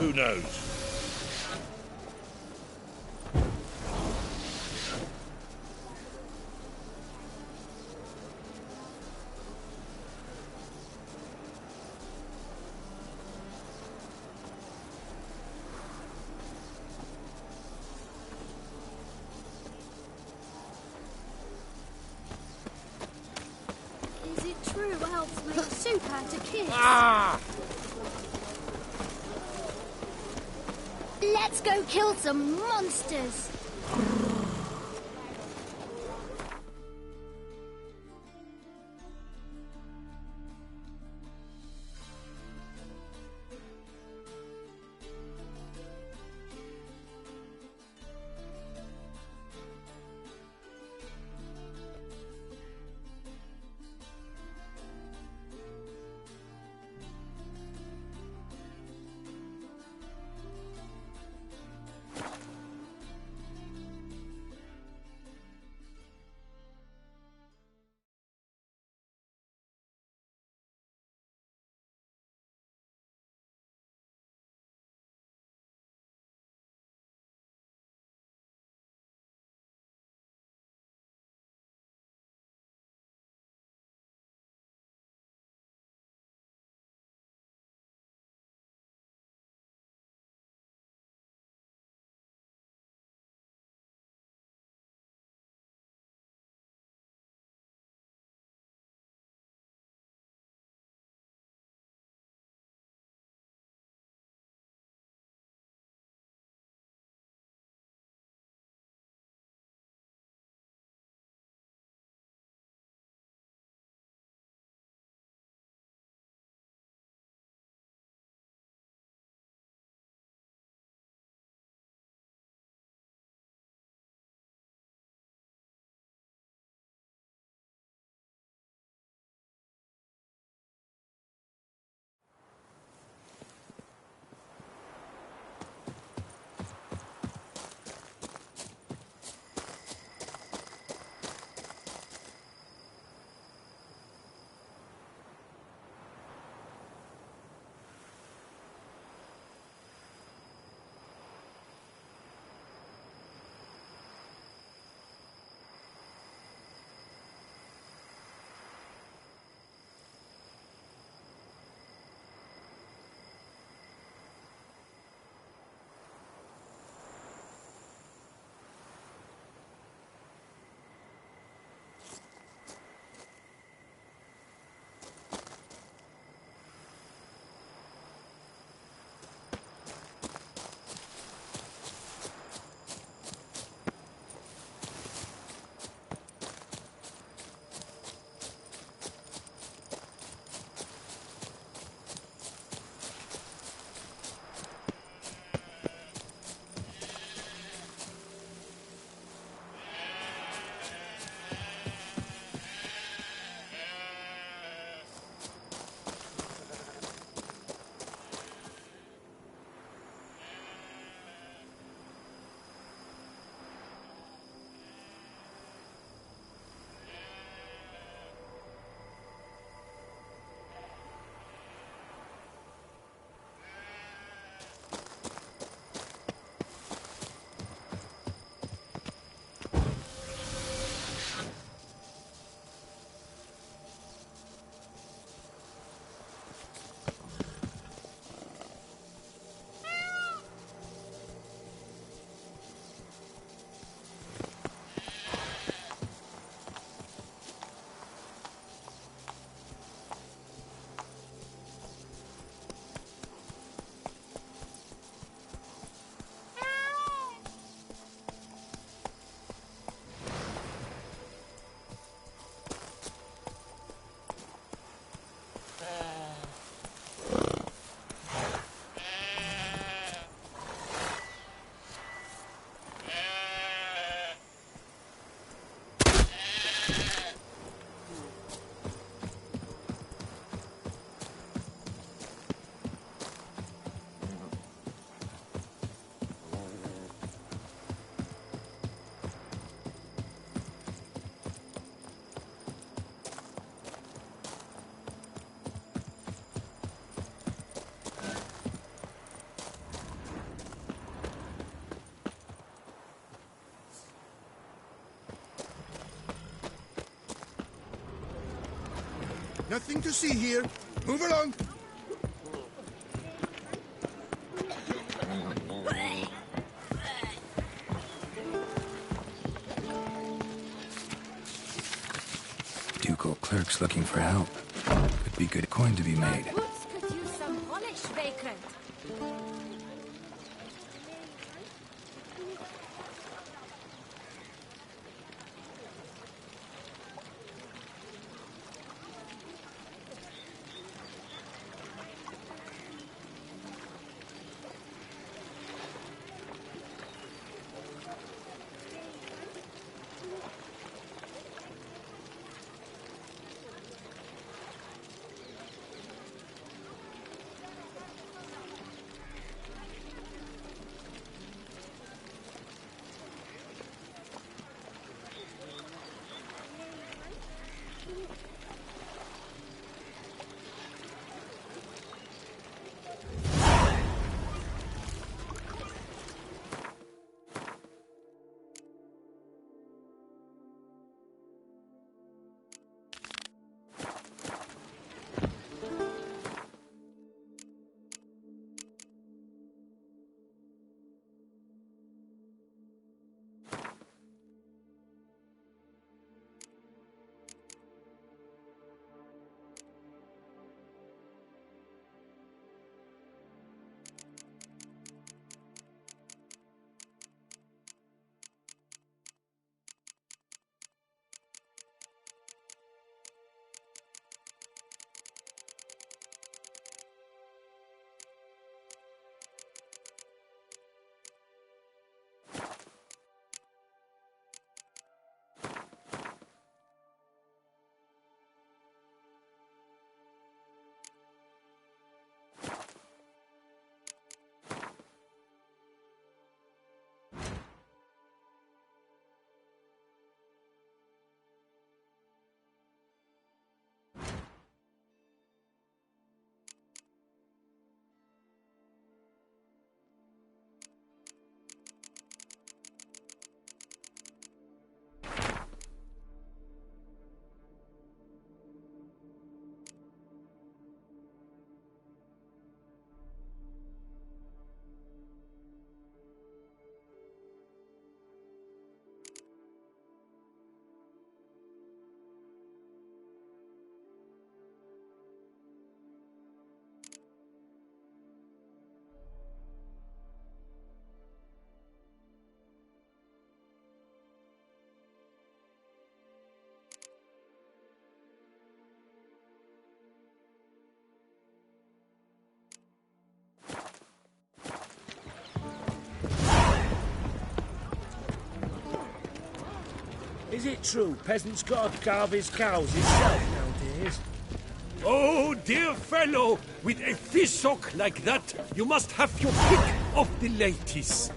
Who knows? Is it true elves make soup out of kids? Ah! Let's go kill some monsters! Nothing to see here. Move along. Ducal clerks looking for help. Could be good coin to be made. Woods could use some polish, vagrant. Is it true peasants got to carve his cows himself nowadays? Oh, dear fellow, with a fishhook like that, you must have your pick of the ladies.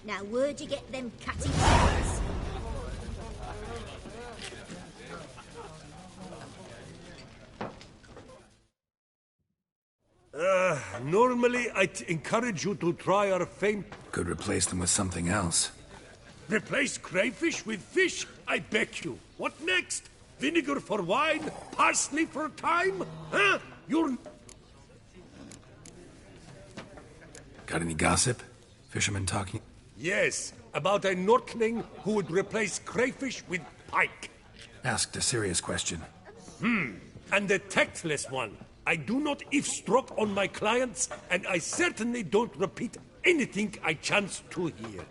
Now, where'd you get them catty fingers? Normally, I'd encourage you to try our famed... Could replace them with something else. Replace crayfish with fish? I beg you. What next? Vinegar for wine? Parsley for thyme? Huh? You're... Got any gossip? Fishermen talking? Yes, about a Nordling who would replace crayfish with pike. Asked a serious question. And a tactless one. I do not eavesdrop on my clients, and I certainly don't repeat anything I chance to hear.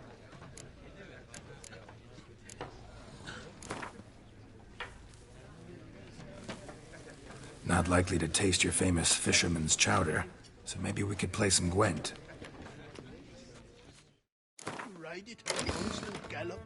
Not likely to taste your famous fisherman's chowder, so maybe we could play some Gwent. Ride it, constant gallop.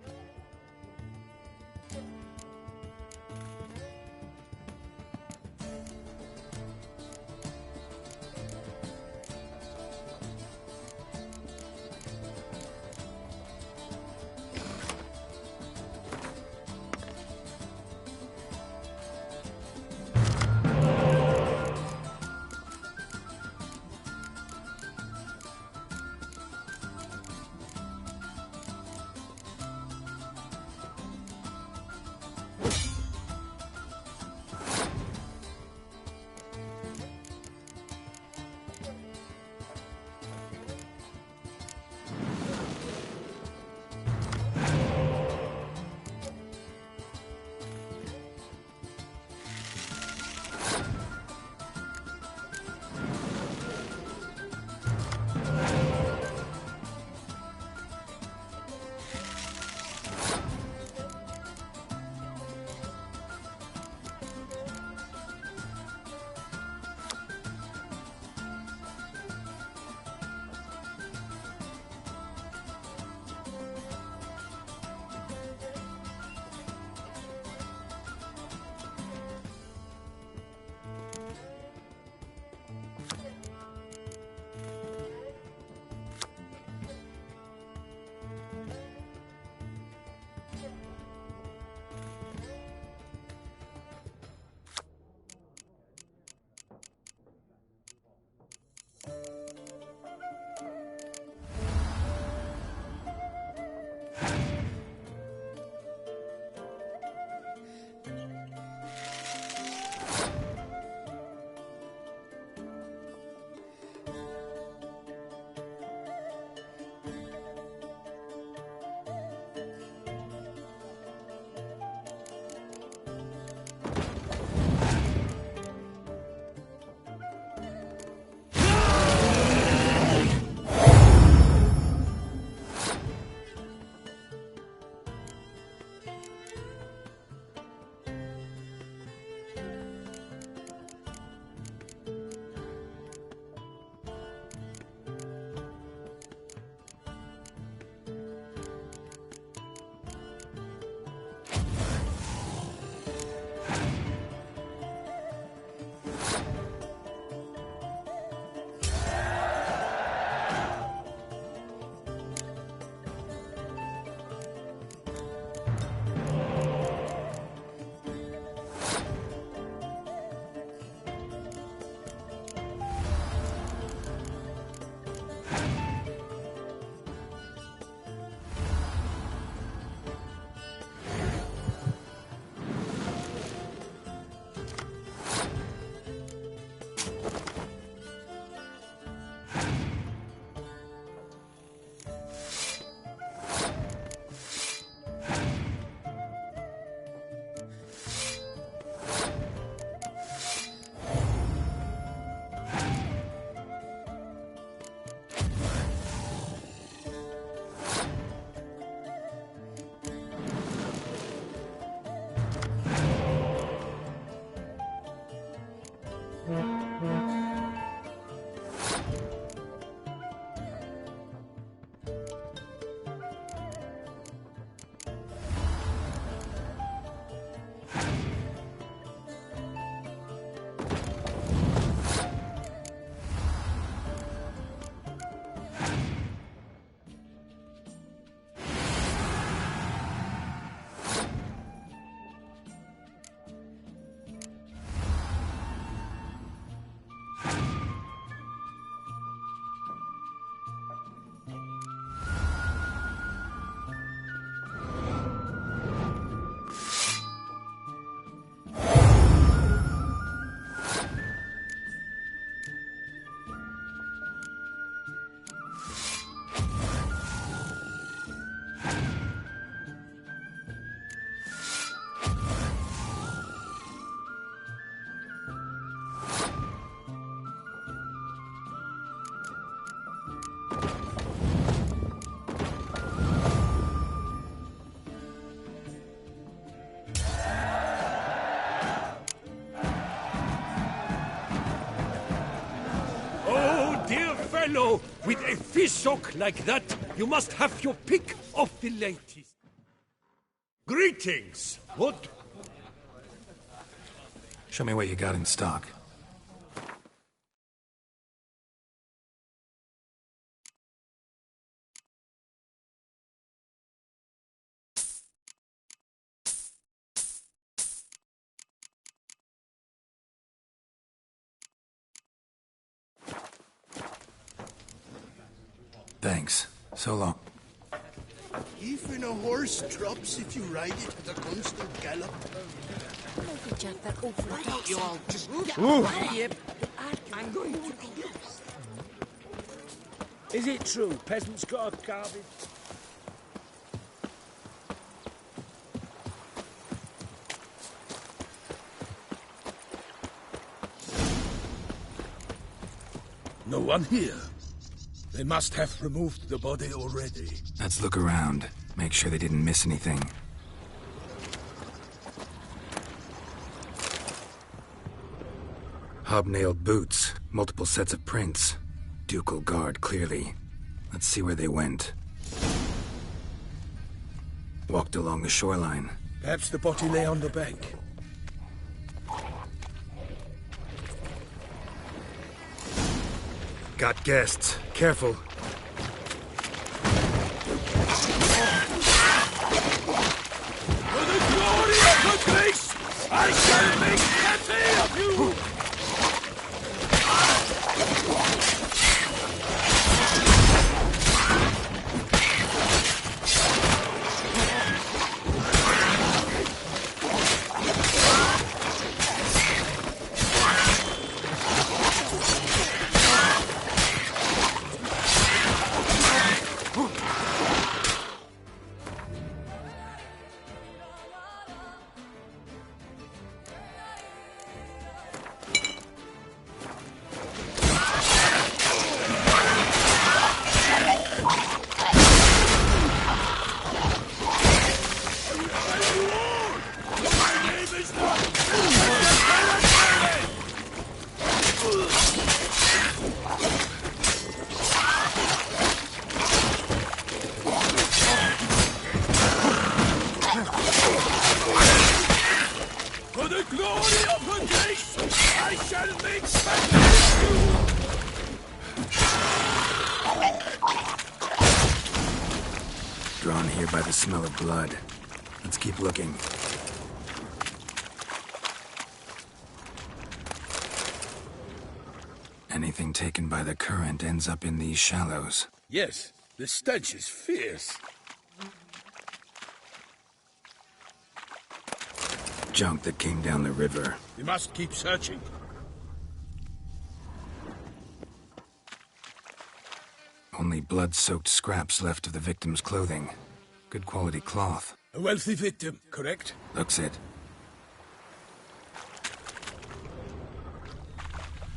fellow, with a fish hook like that, you must have your pick of the latest. Greetings. What? Show me what you got in stock. Thanks. So long. Even a horse drops if you ride it at a constant gallop. Why don't you all just get Yep. I'm going to... Is it true peasants got a garbage? No one here. They must have removed the body already. Let's look around. Make sure they didn't miss anything. Hobnailed boots, multiple sets of prints. Ducal guard, clearly. Let's see where they went. Walked along the shoreline. Perhaps the body lay on the bank. Got guests. Careful. For the glory of the place, I shall make plenty of you! For the glory of the place, I shall make spectacle of you! Drawn here by the smell of blood. Let's keep looking. Anything taken by the current ends up in these shallows. Yes, the stench is fierce. Junk that came down the river. We must keep searching. Only blood-soaked scraps left of the victim's clothing. Good quality cloth. A wealthy victim, correct? Looks it.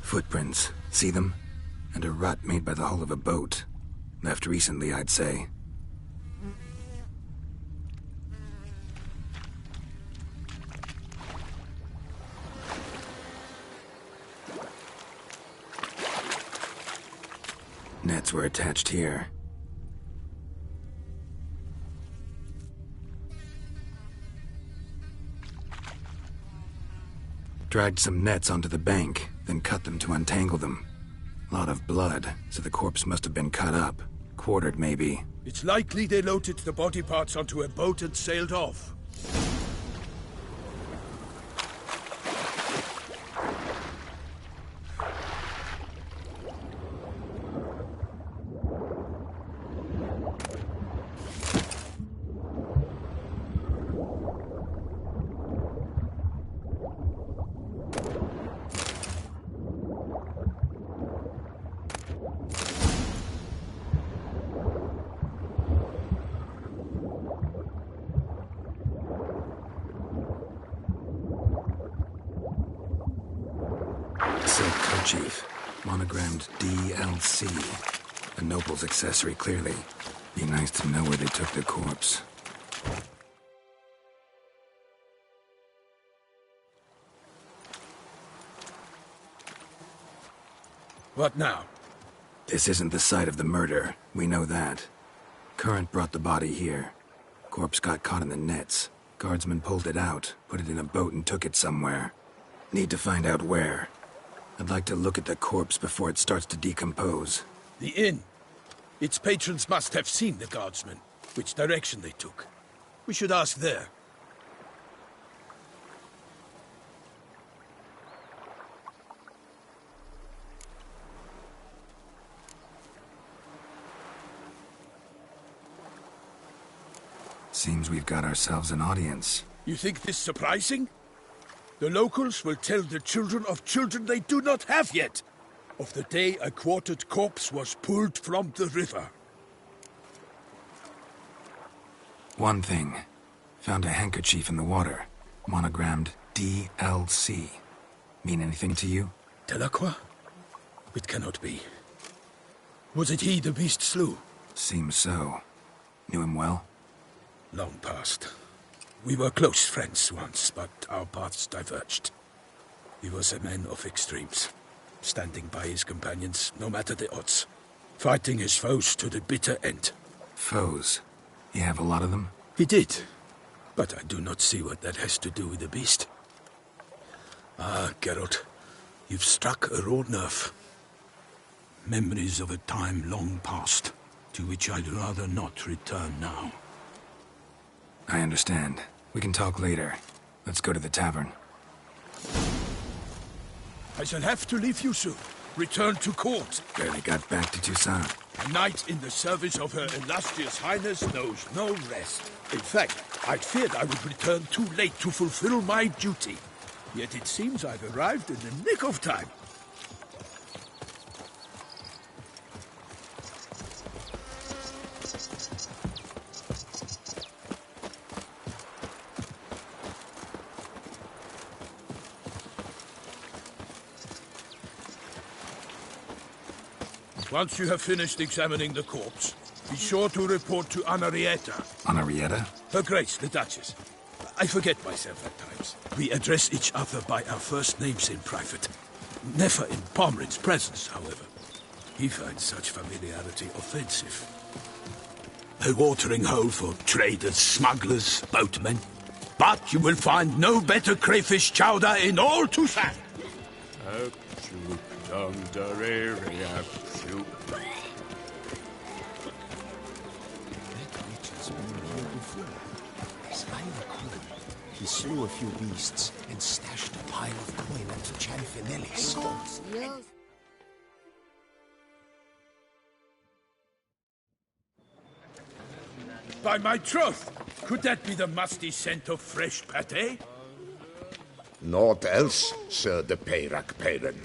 Footprints. See them? And a rut made by the hull of a boat. Left recently, I'd say. Nets were attached here. Dragged some nets onto the bank, then cut them to untangle them. Lot of blood, so the corpse must have been cut up. Quartered, maybe. It's likely they loaded the body parts onto a boat and sailed off. Silk kerchief, monogrammed DLC. A noble's accessory, clearly. Be nice to know where they took the corpse. What now? This isn't the site of the murder. We know that. Current brought the body here. Corpse got caught in the nets. Guardsmen pulled it out, put it in a boat and took it somewhere. Need to find out where. I'd like to look at the corpse before it starts to decompose. The inn. Its patrons must have seen the guardsmen, which direction they took. We should ask there. Seems we've got ourselves an audience. You think this surprising? The locals will tell the children of children they do not have yet, of the day a quartered corpse was pulled from the river. One thing. Found a handkerchief in the water. Monogrammed DLC. Mean anything to you? Delacroix? It cannot be. Was it he the beast slew? Seems so. Knew him well? Long past. We were close friends once, but our paths diverged. He was a man of extremes, standing by his companions, no matter the odds, fighting his foes to the bitter end. Foes? You have a lot of them? He did, but I do not see what that has to do with the beast. Ah, Geralt, you've struck a raw nerve. Memories of a time long past, to which I'd rather not return now. I understand. We can talk later. Let's go to the tavern. I shall have to leave you soon. Return to court. Barely got back to Toussaint. A knight in the service of Her Illustrious Highness knows no rest. In fact, I'd feared I would return too late to fulfill my duty. Yet it seems I've arrived in the nick of time. Once you have finished examining the corpse, be sure to report to Anarietta. Anarietta? Her Grace, the Duchess. I forget myself at times. We address each other by our first names in private. Never in Pomrin's presence, however. He finds such familiarity offensive. A watering hole for traders, smugglers, boatmen. But you will find no better crayfish chowder in all Toussaint. He slew a few beasts and stashed a pile of coin at Chanfinelli's. By my troth, could that be the musty scent of fresh pâté? Naught else, Sir de Peyrac-Peyran.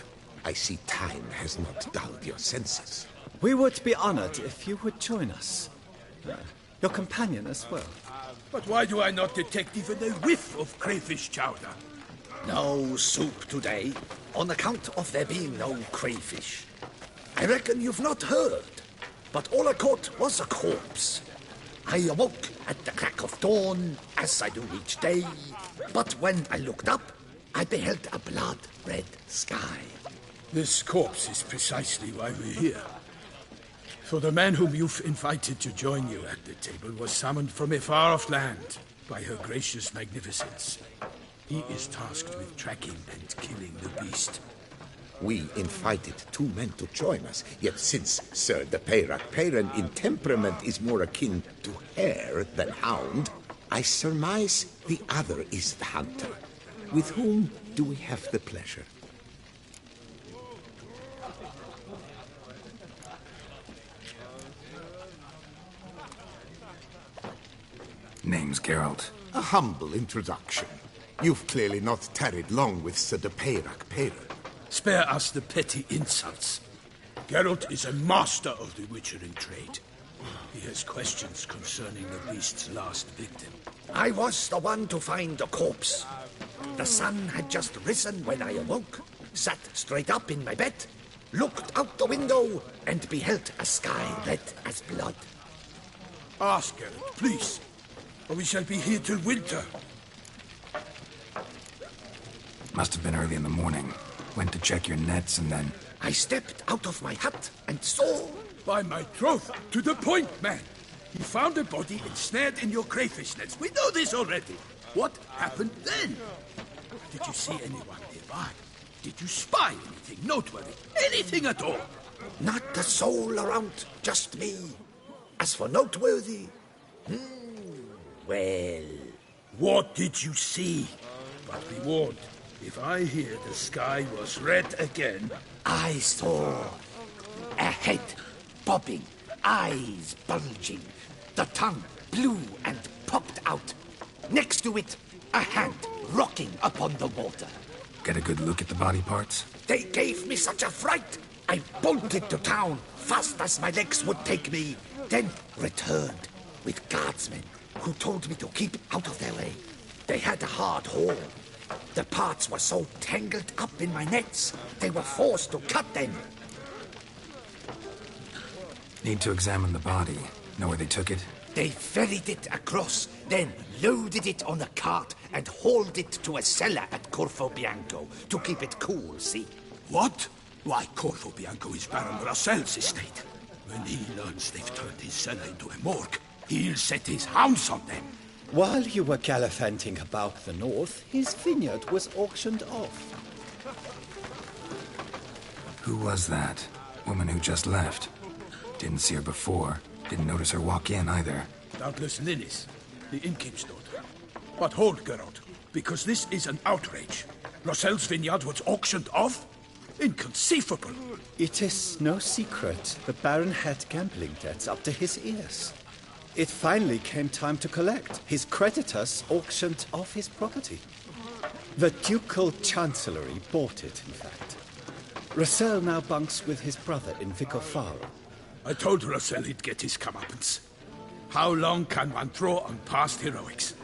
I see time has not dulled your senses. We would be honored if you would join us. Your companion as well. But why do I not detect even a whiff of crayfish chowder? No soup today, on account of there being no crayfish. I reckon you've not heard, but all I caught was a corpse. I awoke at the crack of dawn, as I do each day, but when I looked up, I beheld a blood-red sky. This corpse is precisely why we're here. For the man whom you've invited to join you at the table was summoned from a far-off land by her gracious magnificence. He is tasked with tracking and killing the beast. We invited two men to join us, yet since Sir de Peyrac-Peyran in temperament is more akin to hare than hound, I surmise the other is the hunter. With whom do we have the pleasure? Name's Geralt. A humble introduction. You've clearly not tarried long with Sir de Peyrac-Peyran. Spare us the petty insults. Geralt is a master of the witchering trade. He has questions concerning the beast's last victim. I was the one to find the corpse. The sun had just risen when I awoke, sat straight up in my bed, looked out the window, and beheld a sky red as blood. Ask Geralt, please, or we shall be here till winter. Must have been early in the morning. Went to check your nets and then... I stepped out of my hut and saw... By my troth, to the point, man. He found a body ensnared in your crayfish nets. We know this already. What happened then? Did you see anyone nearby? Did you spy anything noteworthy? Anything at all? Not a soul around, just me. As for noteworthy... well... What did you see? But be warned, if I hear the sky was red again... I saw a head bobbing, eyes bulging, the tongue blue and popped out. Next to it, a hand rocking upon the water. Get a good look at the body parts? They gave me such a fright. I bolted to town fast as my legs would take me, then returned with guardsmen who told me to keep out of their way. They had a hard haul. The parts were so tangled up in my nets, they were forced to cut them. Need to examine the body. Know where they took it? They ferried it across, then loaded it on a cart and hauled it to a cellar at Corvo Bianco to keep it cool, see? What? Why, Corvo Bianco is Baron Russell's estate. When he learns they've turned his cellar into a morgue, he'll set his hounds on them. While you were gallivanting about the north, his vineyard was auctioned off. Who was that? Woman who just left. Didn't see her before. Didn't notice her walk in either. Doubtless Linnis, the innkeep's daughter. But hold, Geralt, because this is an outrage. Russell's vineyard was auctioned off? Inconceivable. It is no secret the Baron had gambling debts up to his ears. It finally came time to collect. His creditors auctioned off his property. The Ducal Chancellery bought it, in fact. Russell now bunks with his brother in Vicofaro. I told Russell he'd get his comeuppance. How long can one throw on past heroics?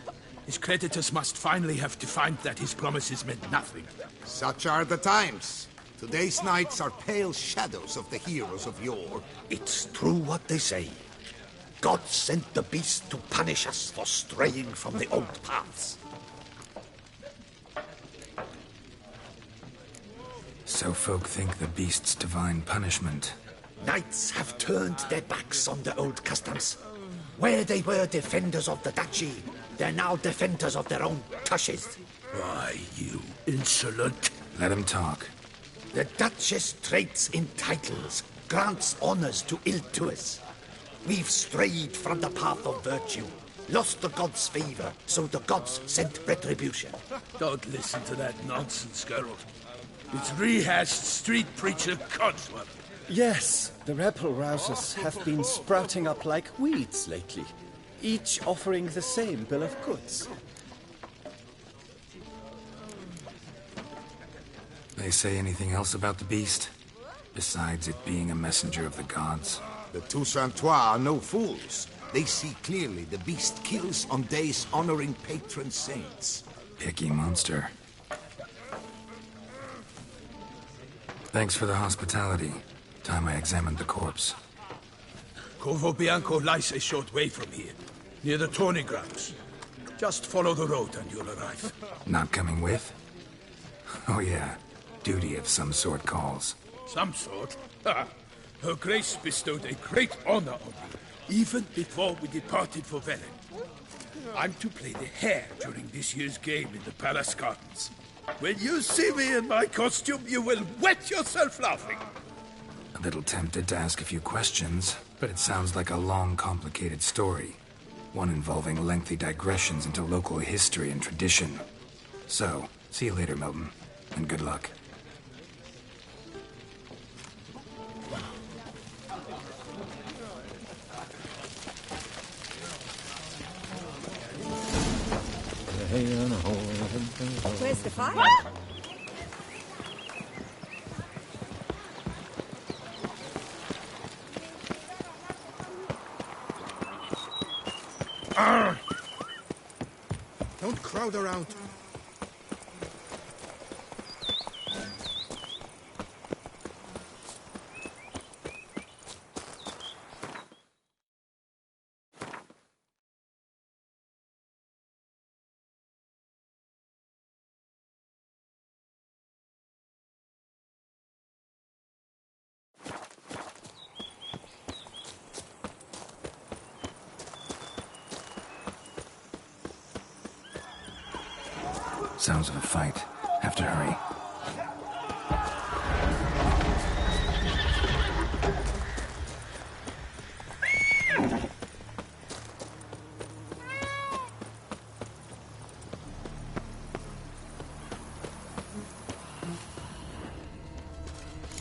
His creditors must finally have defined that his promises meant nothing. Such are the times. Today's knights are pale shadows of the heroes of yore. It's true what they say. God sent the beast to punish us for straying from the old paths. So folk think the beast's divine punishment. Knights have turned their backs on the old customs. Where they were defenders of the duchy, they're now defenders of their own tushes. Why, you insolent... Let him talk. The Duchess trades in titles, grants honors to ill-doers. We've strayed from the path of virtue, lost the gods' favor, so the gods sent retribution. Don't listen to that nonsense, Geralt. It's rehashed street preacher codswallop. Yes, the rebel rousers have been sprouting up like weeds lately, each offering the same bill of goods. They say anything else about the beast? Besides it being a messenger of the gods? The Toussaintois are no fools. They see clearly the beast kills on days honoring patron saints. Picky monster. Thanks for the hospitality. Time I examined the corpse. Corvo Bianco lies a short way from here, near the tourney grounds. Just follow the road and you'll arrive. Not coming with? Oh yeah, duty of some sort calls. Some sort? Ha! Her Grace bestowed a great honor on me, even before we departed for Velen. I'm to play the hare during this year's game in the palace gardens. When you see me in my costume, you will wet yourself laughing. A little tempted to ask a few questions, but it sounds like a long, complicated story. One involving lengthy digressions into local history and tradition. So, see you later, Milton, and good luck. Where's the fire? Don't crowd around. Sounds of a fight. Have to hurry.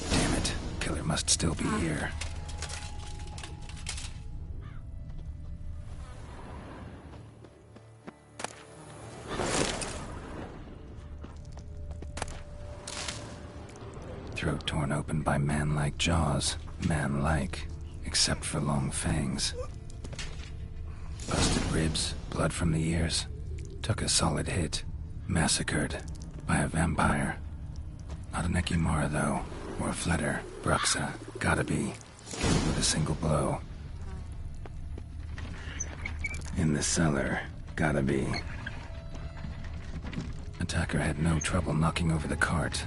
Damn it. Killer must still be here. Throat torn open by man-like jaws. Man-like, except for long fangs. Busted ribs, blood from the ears. Took a solid hit. Massacred by a vampire. Not an Ekimara, though. Or a Fletter. Bruxa. Gotta be. Killed with a single blow. In the cellar. Gotta be. Attacker had no trouble knocking over the cart.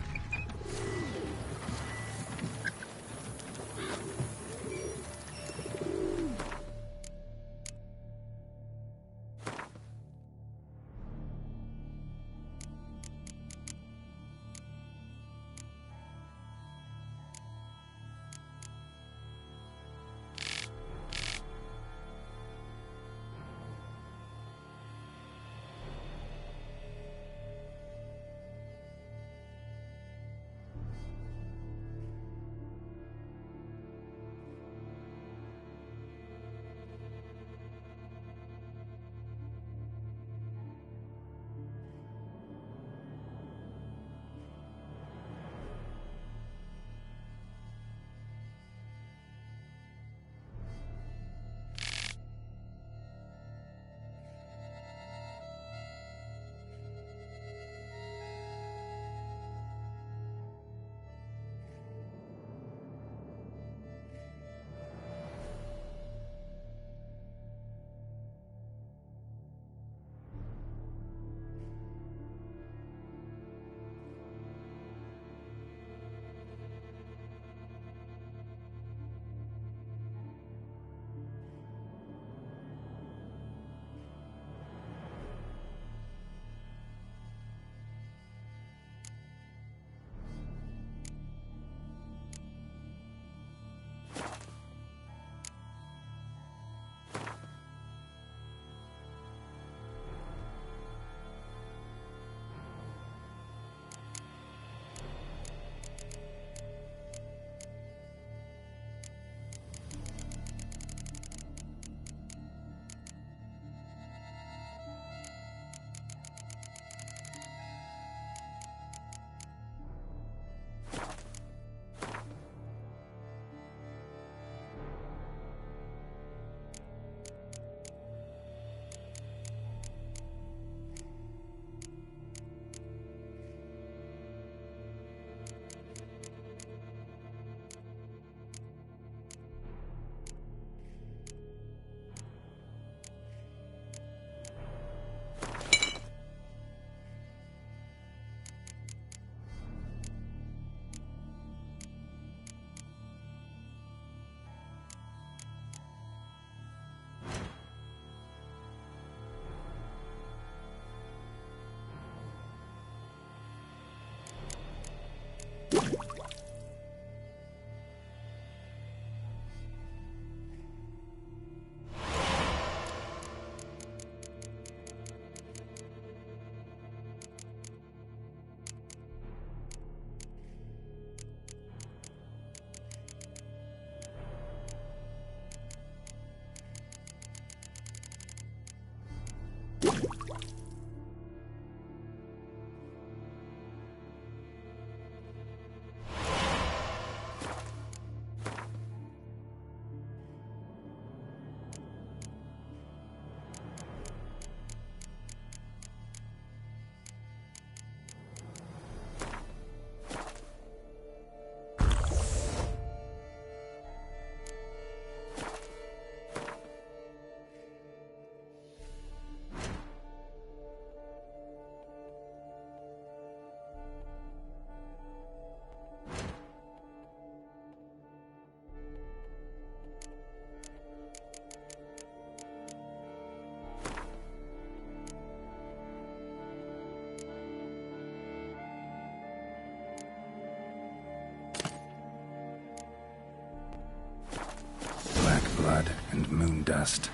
blood and moon dust.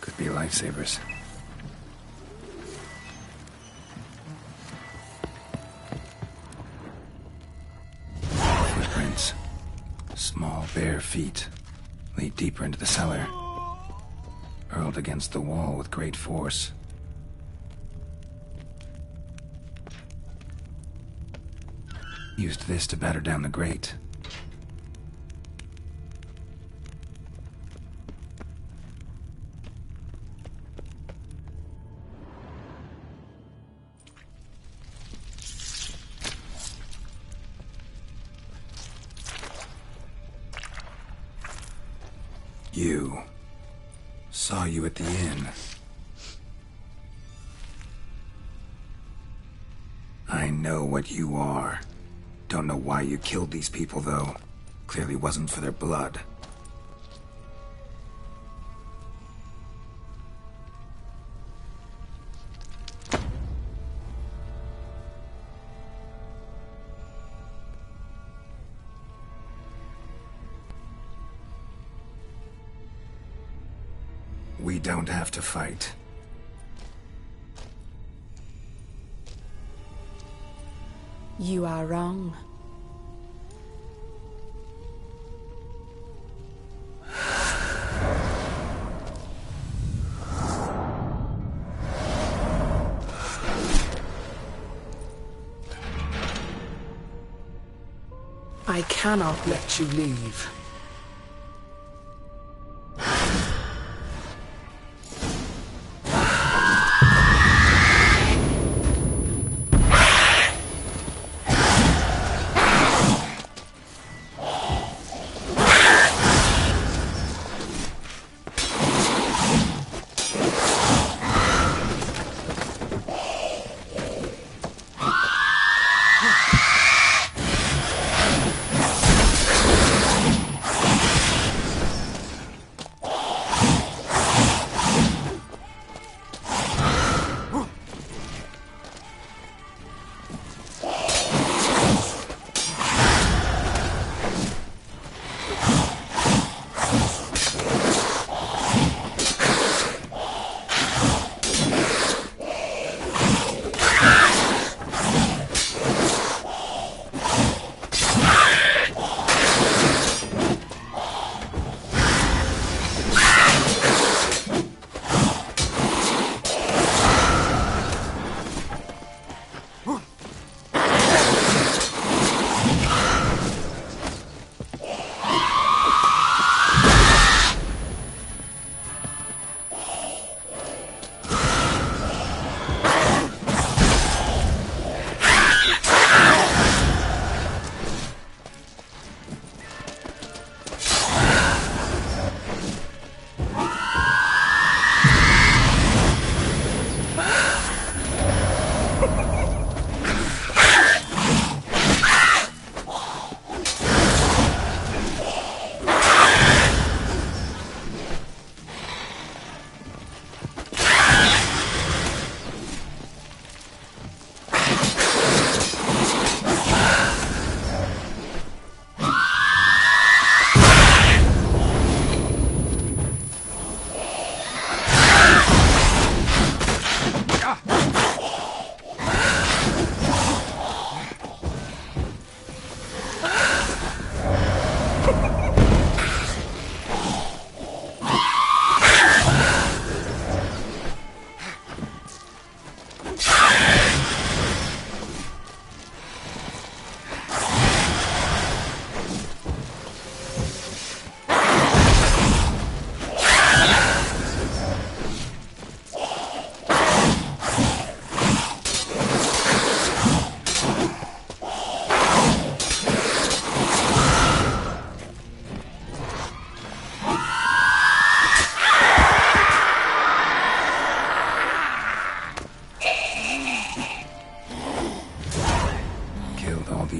Could be lifesavers. Footprints. Small, bare feet. Lead deeper into the cellar. Hurled against the wall with great force. Used this to batter down the grate. You. Saw you at the inn. I know what you are. Don't know why you killed these people, though. Clearly wasn't for their blood. We don't have to fight. You are wrong. I cannot let you leave.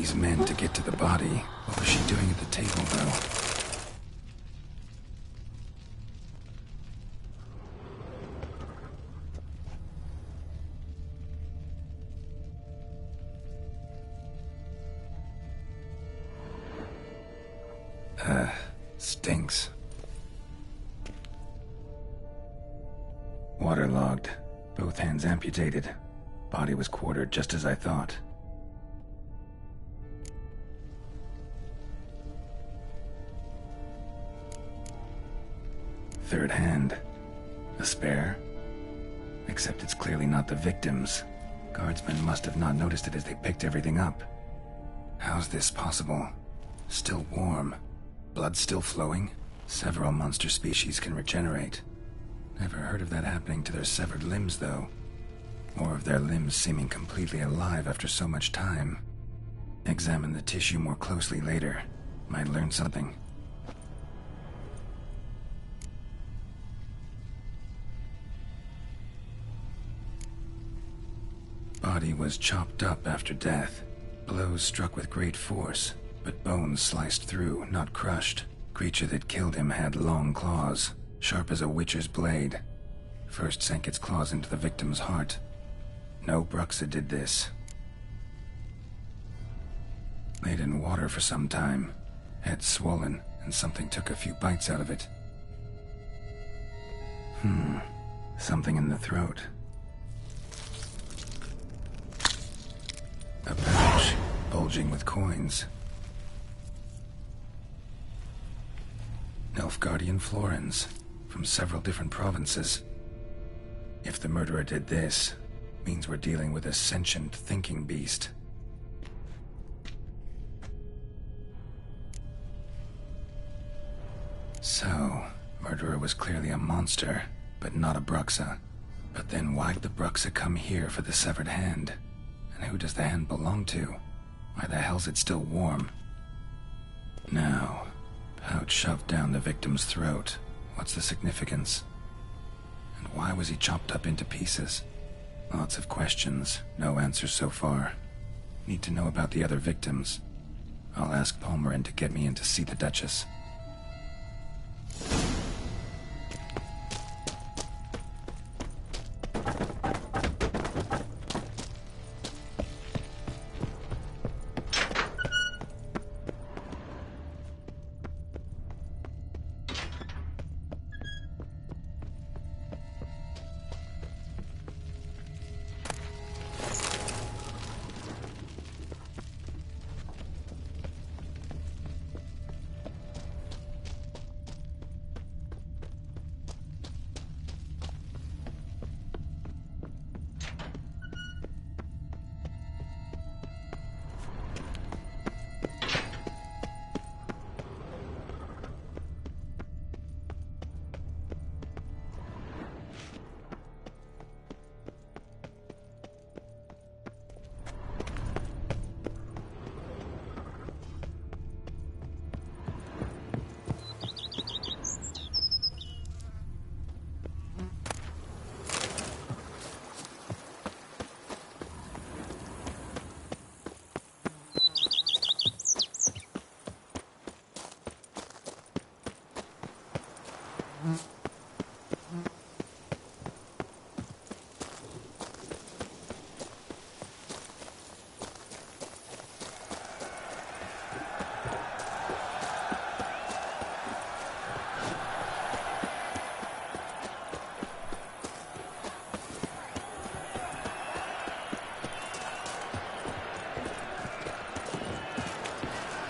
these men to get to the body. What was she doing at the table, though? Stinks. Waterlogged. Both hands amputated. Body was quartered just as I thought. Third hand. A spare? Except it's clearly not the victim's. Guardsmen must have not noticed it as they picked everything up. How's this possible? Still warm. Blood still flowing? Several monster species can regenerate. Never heard of that happening to their severed limbs, though. Or of their limbs seeming completely alive after so much time. Examine the tissue more closely later. Might learn something. Body was chopped up after death. Blows struck with great force, but bones sliced through, not crushed. Creature that killed him had long claws, sharp as a witcher's blade. First sank its claws into the victim's heart. No Bruxa did this. Laid in water for some time. Head swollen, and something took a few bites out of it. Something in the throat. A pouch, bulging with coins. Nilfgaardian florins, from several different provinces. If the murderer did this, means we're dealing with a sentient, thinking beast. So, murderer was clearly a monster, but not a Bruxa. But then why'd the Bruxa come here for the severed hand? And who does the hand belong to? Why the hell's it still warm? Now, pouch shoved down the victim's throat. What's the significance? And why was he chopped up into pieces? Lots of questions, no answers so far. Need to know about the other victims. I'll ask Palmerin to get me in to see the Duchess.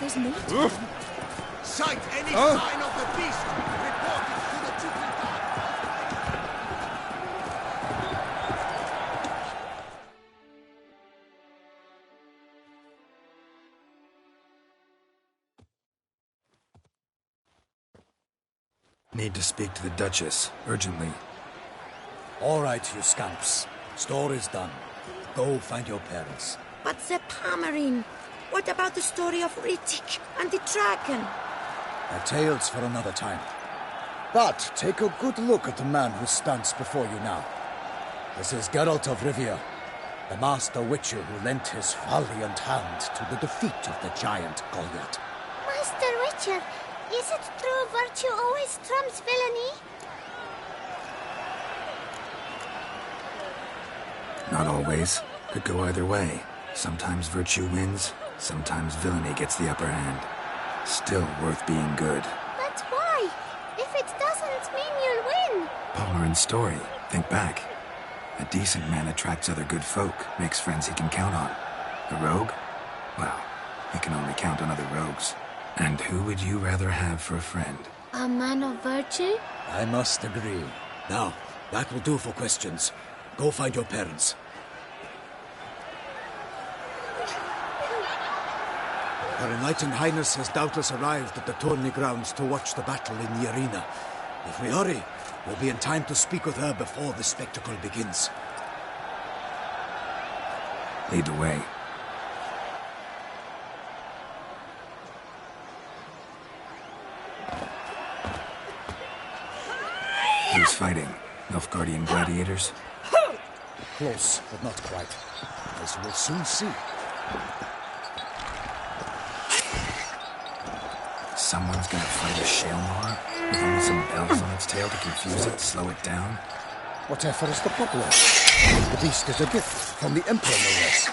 There's more to them. Sight any sign of the beast! Report it to the Ducal Guard! Need to speak to the Duchess, urgently. All right, you scamps. Store is done. Go find your parents. But the Palmerin, what about the story of Rittik and the dragon? They're tales for another time. But take a good look at the man who stands before you now. This is Geralt of Rivia, the master witcher who lent his valiant hand to the defeat of the giant Goliath. Master Witcher, is it true virtue always trumps villainy? Not always. Could go either way. Sometimes virtue wins, sometimes villainy gets the upper hand. Still worth being good. But why? If it doesn't mean you'll win. Palmerin's story. Think back. A decent man attracts other good folk, makes friends he can count on. A rogue? Well, he can only count on other rogues. And who would you rather have for a friend? A man of virtue? I must agree. Now, that will do for questions. Go find your parents. Her Enlightened Highness has doubtless arrived at the tourney grounds to watch the battle in the arena. If we hurry, we'll be in time to speak with her before the spectacle begins. Lead the way. Who's fighting? Nilfgaardian gladiators? Close, but not quite. As we'll soon see. Someone's gonna fight a Shaelmar with only some bells on its tail to confuse it, slow it down? Whatever is the problem? The beast is a gift from the Emperor, no less.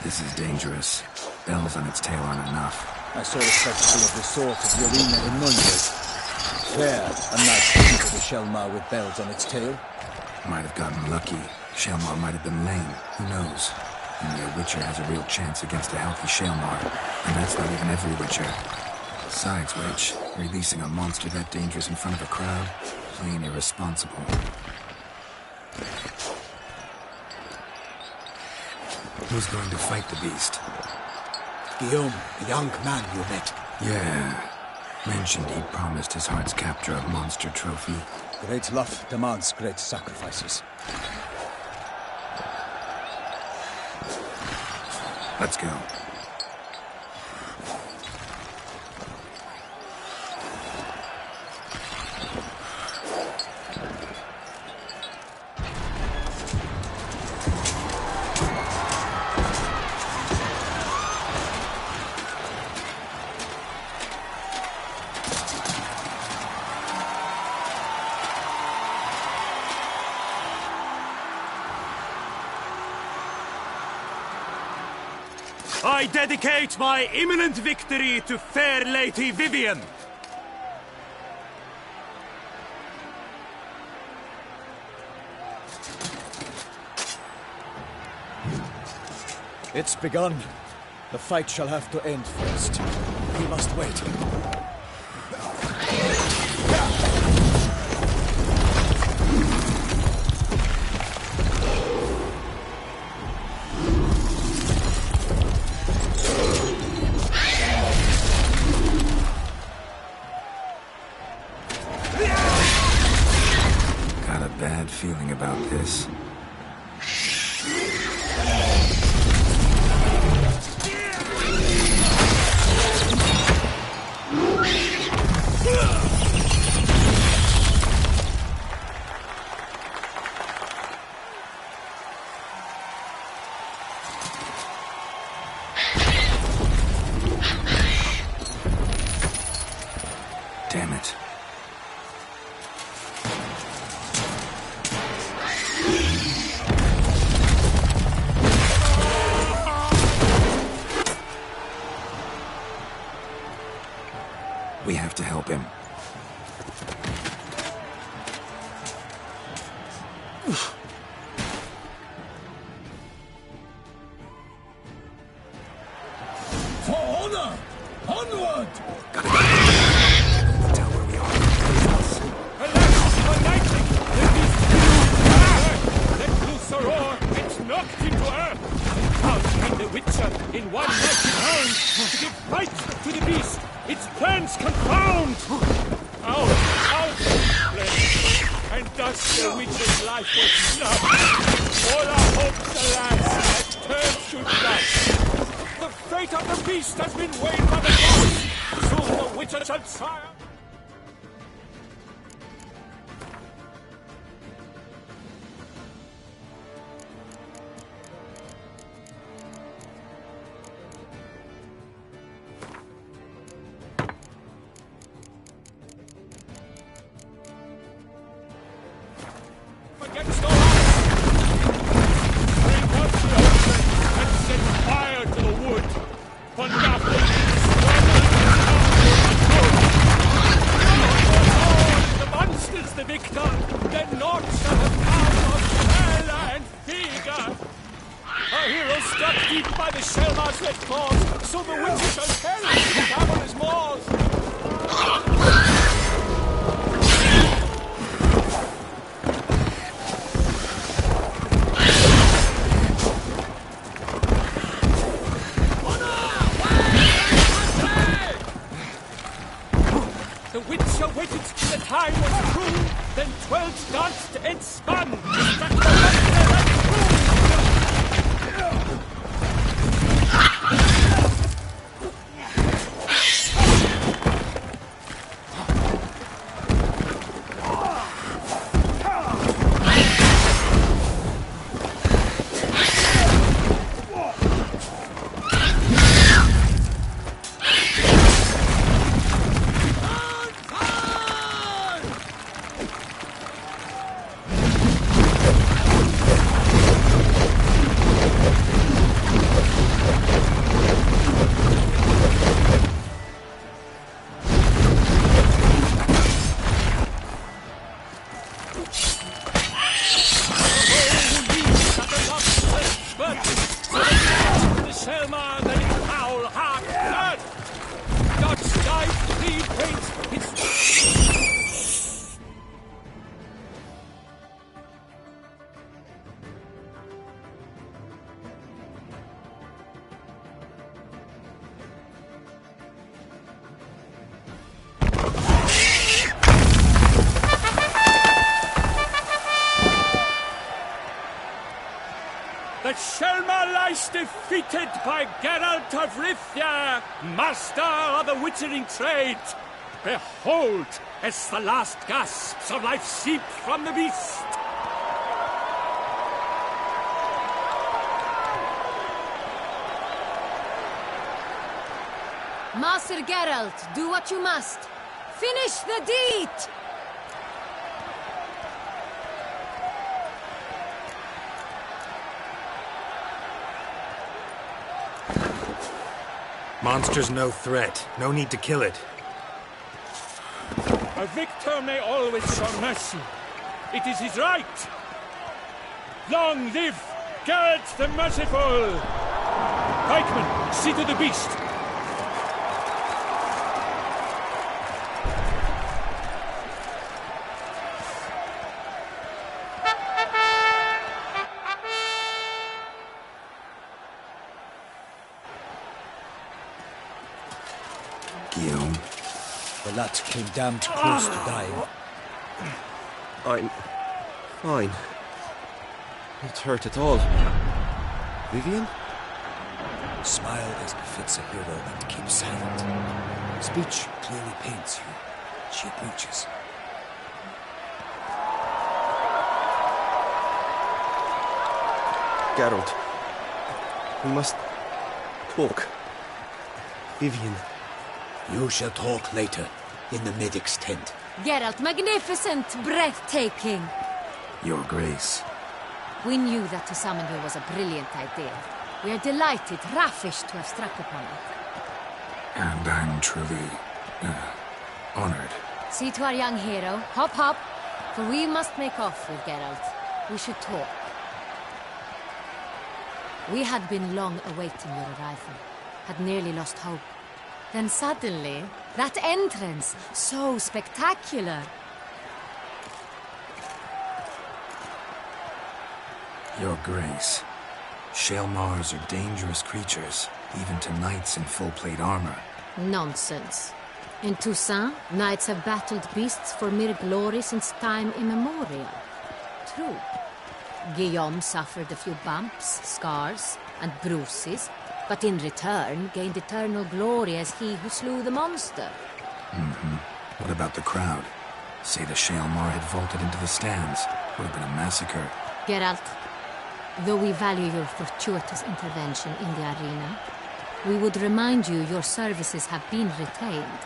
This is dangerous. Bells on its tail aren't enough. I saw a spectacle of the sort at the arena in Nuremberg. There, a nice piece of the Shaelmar with bells on its tail. Might have gotten lucky. Shaelmar might have been lame. Who knows? Only a Witcher has a real chance against a healthy Shaelmar. And that's not even every Witcher. Besides which, releasing a monster that dangerous in front of a crowd? Plain irresponsible. Who's going to fight the beast? Guillaume, the young man you met. Yeah. Mentioned he'd promised his heart's capture a monster trophy. Great love demands great sacrifices. Let's go. I dedicate my imminent victory to fair Lady Vivian. It's begun. The fight shall have to end first. We must wait. Feeling about this. Damn it. We have to help him. For honor! Onward! Gotta go. Tell where we are. Alas, lightning! Let loose a roar! It's knocked into earth! How can the Witcher, in one mighty round, give fight to the beast? Its plans confound! Out! And thus the Witcher's life was snuffed. All our hopes, alas, had turned to dust. The fate of the beast has been weighed by the gods. Soon the Witcher shall triumph. Against all odds, Selma's let claws, so the witches shall tell the cavernous maws. The witch awaited till the time was true, then 12 danced and spun. Struck the thunder like The Shelma lies defeated by Geralt of Rithia, master of the witchering trade. Behold, as the last gasps of life seep from the beast. Master Geralt, do what you must. Finish the deed! Monster's no threat. No need to kill it. A victor may always show mercy. It is his right. Long live Geralt the Merciful! Pikeman, see to the beast. The lad came damned close to dying. I'm fine. Not hurt at all. Vivian? Smile as befits a hero and keep silent. Speech clearly paints you. She approaches. Geralt. We must talk. Vivian. You shall talk later, in the medic's tent. Geralt, magnificent, breathtaking. Your Grace. We knew that to summon you was a brilliant idea. We are delighted, ravished to have struck upon it. And I'm truly, honored. See to our young hero. Hop, hop. For we must make off with Geralt. We should talk. We had been long awaiting your arrival. Had nearly lost hope. Then suddenly, that entrance, so spectacular. Your Grace. Shaelmars are dangerous creatures, even to knights in full plate armor. Nonsense. In Toussaint, knights have battled beasts for mere glory since time immemorial. True. Guillaume suffered a few bumps, scars, and bruises, but in return gained eternal glory as he who slew the monster. What about the crowd? Say the Shaelmar had vaulted into the stands. Would have been a massacre. Geralt, though we value your fortuitous intervention in the arena, we would remind you your services have been retained,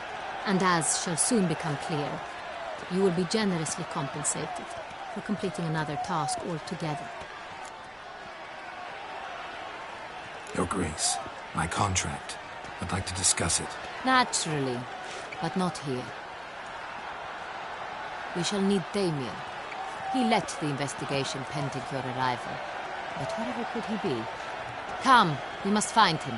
and as shall soon become clear, you will be generously compensated for completing another task altogether. Your Grace, my contract. I'd like to discuss it. Naturally, but not here. We shall need Damien. He led the investigation pending your arrival. But wherever could he be? Come, we must find him.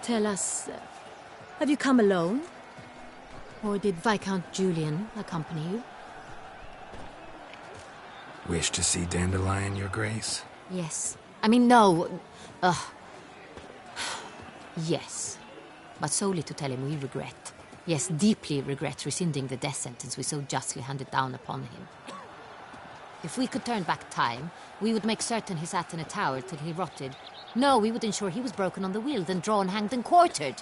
Tell us, have you come alone? Or did Viscount Julian accompany you? Wish to see Dandelion, Your Grace? Yes. I mean, no. Yes. But solely to tell him we regret. Yes, deeply regret rescinding the death sentence we so justly handed down upon him. If we could turn back time, we would make certain he sat in a tower till he rotted. No, we would ensure he was broken on the wheel, then drawn, hanged, and quartered.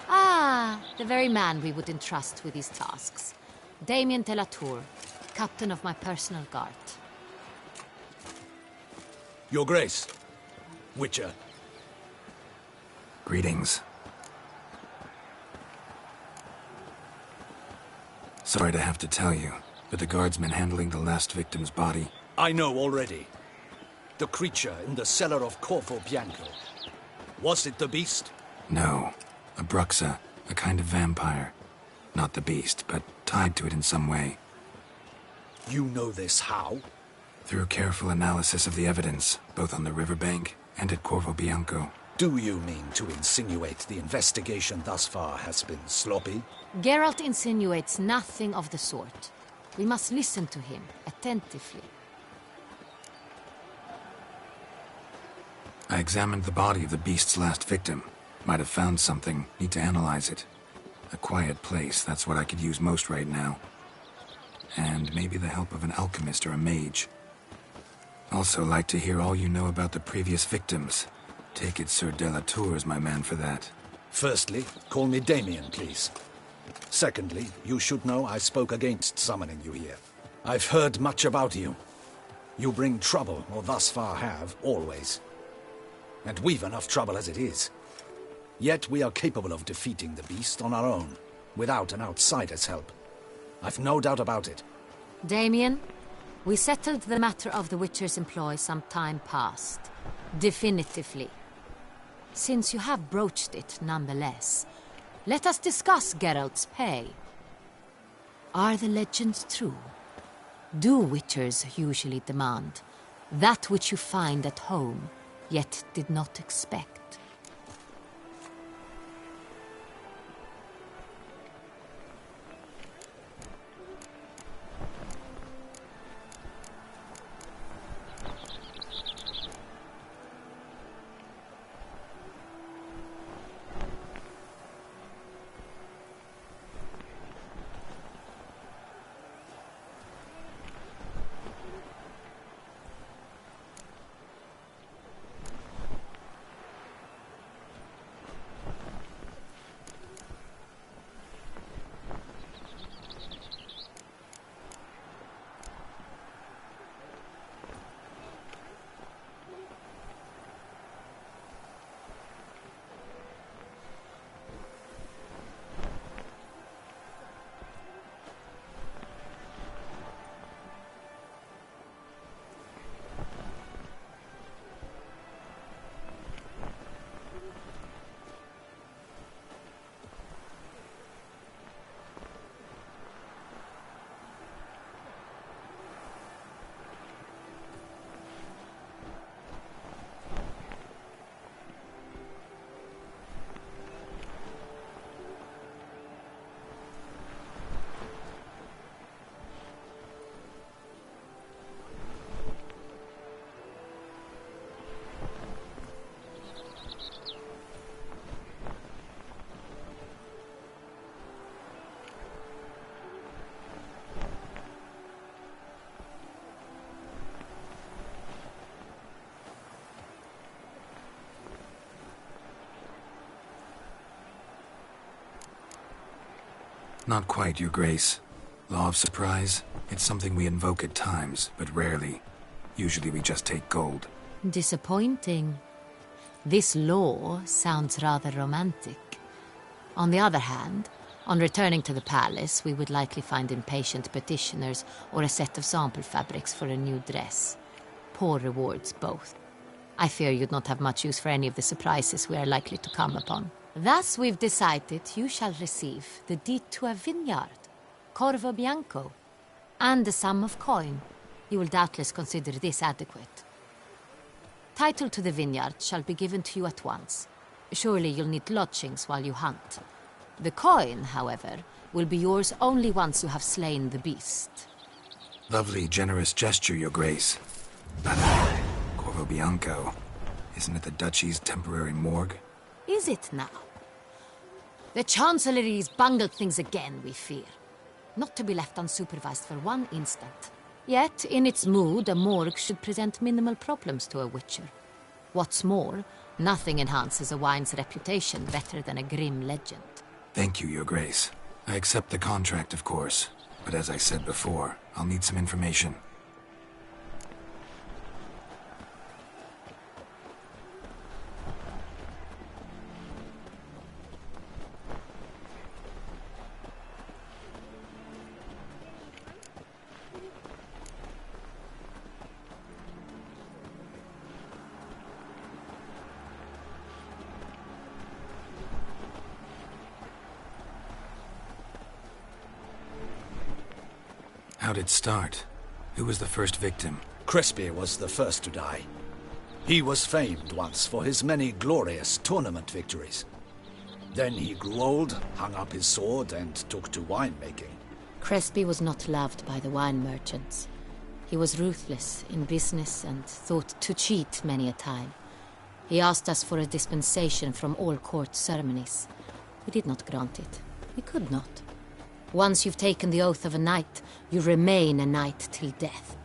Ah, the very man we would entrust with these tasks. Damien de la Tour, captain of my personal guard. Your Grace. Witcher. Greetings. Sorry to have to tell you, but the guardsman handling the last victim's body... I know already. The creature in the cellar of Corvo Bianco. Was it the beast? No. A Bruxa, a kind of vampire. Not the beast, but tied to it in some way. You know this how? Through careful analysis of the evidence, both on the riverbank and at Corvo Bianco. Do you mean to insinuate the investigation thus far has been sloppy? Geralt insinuates nothing of the sort. We must listen to him attentively. I examined the body of the beast's last victim. Might have found something. Need to analyze it. A quiet place, that's what I could use most right now. And maybe the help of an alchemist or a mage. Also like to hear all you know about the previous victims. Take it Sir de la Tour is my man for that. Firstly, call me Damien, please. Secondly, you should know I spoke against summoning you here. I've heard much about you. You bring trouble, or thus far have, always. And we've enough trouble as it is. Yet we are capable of defeating the beast on our own, without an outsider's help. I've no doubt about it. Damien, we settled the matter of the Witcher's employ some time past. Definitively. Since you have broached it nonetheless, let us discuss Geralt's pay. Are the legends true? Do Witchers usually demand that which you find at home, yet did not expect? Not quite, Your Grace. Law of surprise, it's something we invoke at times, but rarely. Usually we just take gold. Disappointing. This law sounds rather romantic. On the other hand, on returning to the palace, we would likely find impatient petitioners or a set of sample fabrics for a new dress. Poor rewards, both. I fear you'd not have much use for any of the surprises we are likely to come upon. Thus, we've decided you shall receive the deed to a vineyard, Corvo Bianco, and a sum of coin. You will doubtless consider this adequate. Title to the vineyard shall be given to you at once. Surely you'll need lodgings while you hunt. The coin, however, will be yours only once you have slain the beast. Lovely, generous gesture, Your Grace. But, Corvo Bianco, isn't it the Duchy's temporary morgue? Is it now? The Chancellery's bungled things again, we fear. Not to be left unsupervised for one instant. Yet, in its mood, a morgue should present minimal problems to a witcher. What's more, nothing enhances a wine's reputation better than a grim legend. Thank you, Your Grace. I accept the contract, of course. But as I said before, I'll need some information. How'd it start? Who was the first victim? Crespi was the first to die. He was famed once for his many glorious tournament victories. Then he grew old, hung up his sword, and took to winemaking. Crespi was not loved by the wine merchants. He was ruthless in business and thought to cheat many a time. He asked us for a dispensation from all court ceremonies. We did not grant it. We could not. Once you've taken the oath of a knight, you remain a knight till death.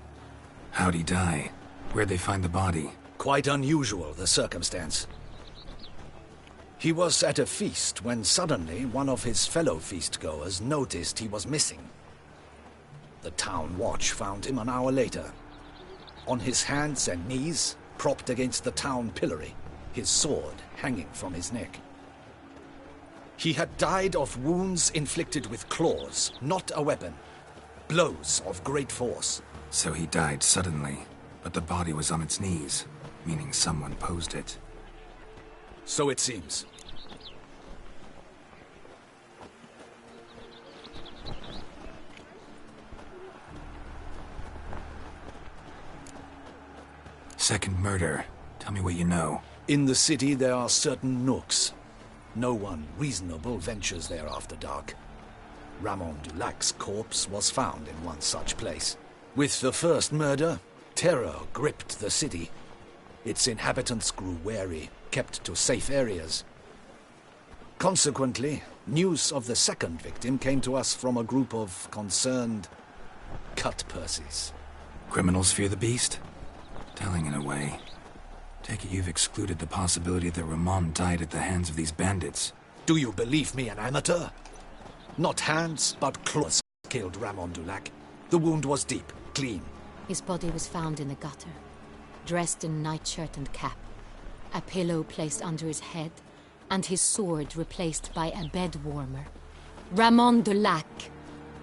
How'd he die? Where'd they find the body? Quite unusual, the circumstance. He was at a feast when suddenly one of his fellow feastgoers noticed he was missing. The town watch found him an hour later. On his hands and knees, propped against the town pillory, his sword hanging from his neck. He had died of wounds inflicted with claws, not a weapon. Blows of great force. So he died suddenly, but the body was on its knees, meaning someone posed it. So it seems. Second murder. Tell me what you know. In the city there are certain nooks. No one reasonable ventures there after dark. Ramon Dulac's corpse was found in one such place. With the first murder, terror gripped the city. Its inhabitants grew wary, kept to safe areas. Consequently, news of the second victim came to us from a group of concerned cut-purses. Criminals fear the beast? Telling in a way. Take it you've excluded the possibility that Ramon died at the hands of these bandits. Do you believe me an amateur? Not hands, but claws killed Ramon Dulac. The wound was deep, clean. His body was found in the gutter, dressed in nightshirt and cap, a pillow placed under his head, and his sword replaced by a bed warmer. Ramon Dulac,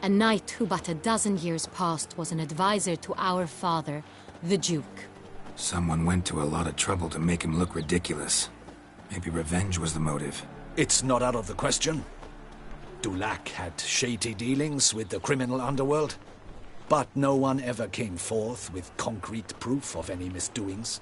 a knight who but a dozen years past was an advisor to our father, the Duke. Someone went to a lot of trouble to make him look ridiculous. Maybe revenge was the motive. It's not out of the question. Dulac had shady dealings with the criminal underworld, but no one ever came forth with concrete proof of any misdoings.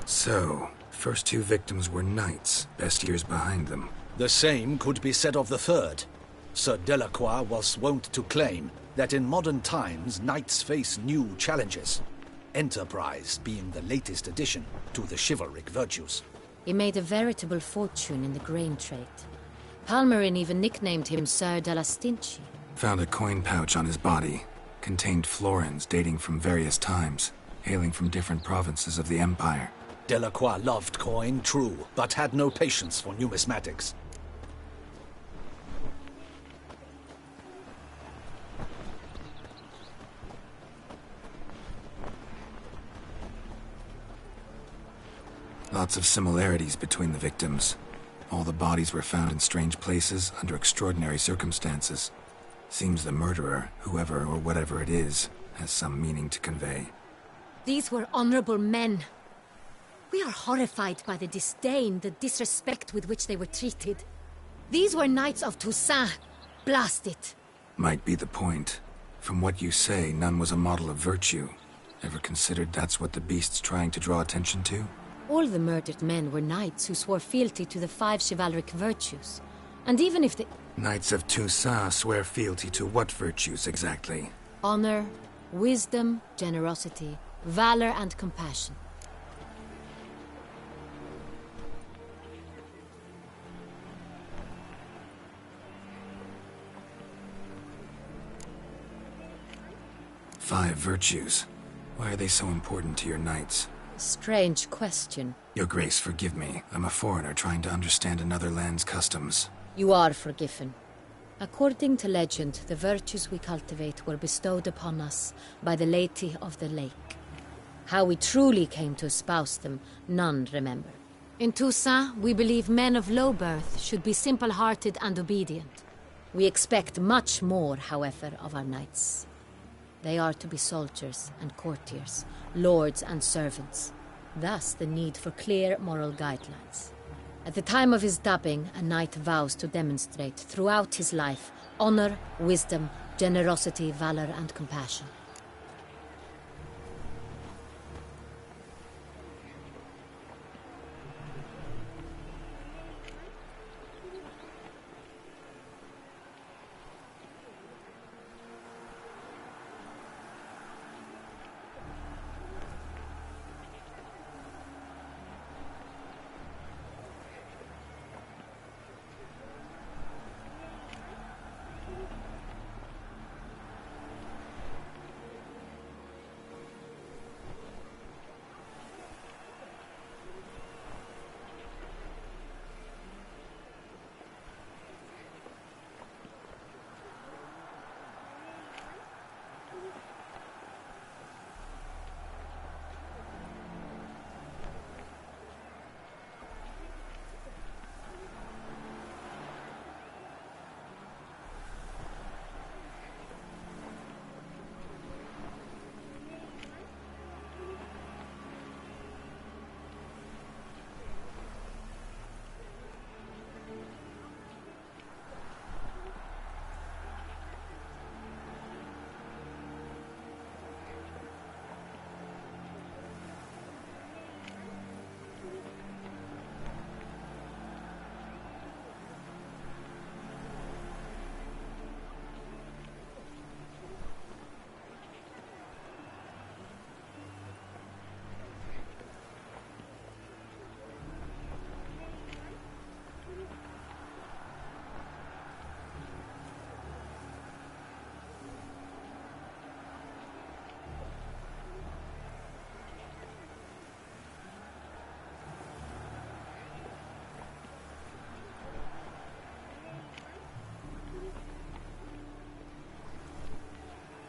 So, first two victims were knights, best years behind them. The same could be said of the third. Sir Delacroix was wont to claim that in modern times knights face new challenges, enterprise being the latest addition to the chivalric virtues. He made a veritable fortune in the grain trade. Palmerin even nicknamed him Sir de la Stinchi. Found a coin pouch on his body. Contained florins dating from various times, hailing from different provinces of the Empire. Delacroix loved coin, true, but had no patience for numismatics. Lots of similarities between the victims. All the bodies were found in strange places under extraordinary circumstances. Seems the murderer, whoever or whatever it is, has some meaning to convey. These were honorable men. We are horrified by the disdain, the disrespect with which they were treated. These were knights of Toussaint. Blast it. Might be the point. From what you say, none was a model of virtue. Ever considered that's what the beast's trying to draw attention to? All the murdered men were knights who swore fealty to the 5 chivalric virtues. And even if the... Knights of Toussaint swear fealty to what virtues exactly? Honor, wisdom, generosity, valor and compassion. Five virtues. Why are they so important to your knights? Strange question. Your Grace, forgive me. I'm a foreigner trying to understand another land's customs. You are forgiven. According to legend, the virtues we cultivate were bestowed upon us by the Lady of the Lake. How we truly came to espouse them, none remember. In Toussaint, we believe men of low birth should be simple-hearted and obedient. We expect much more, however, of our knights. They are to be soldiers and courtiers, lords and servants. Thus the need for clear moral guidelines. At the time of his dubbing, a knight vows to demonstrate throughout his life honor, wisdom, generosity, valor and compassion.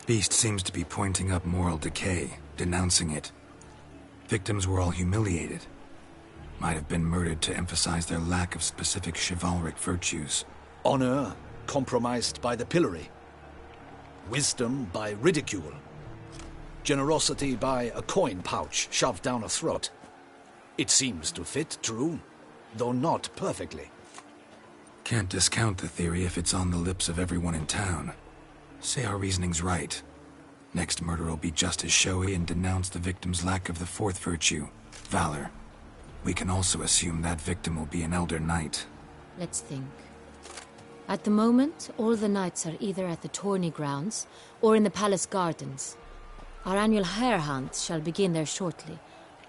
Beast seems to be pointing up moral decay, denouncing it. Victims were all humiliated. Might have been murdered to emphasize their lack of specific chivalric virtues. Honor compromised by the pillory. Wisdom by ridicule. Generosity by a coin pouch shoved down a throat. It seems to fit, true, though not perfectly. Can't discount the theory if it's on the lips of everyone in town. Say our reasoning's right. Next murder will be just as showy and denounce the victim's lack of the fourth virtue, valor. We can also assume that victim will be an elder knight. Let's think. At the moment, all the knights are either at the tourney grounds or in the palace gardens. Our annual hare hunt shall begin there shortly.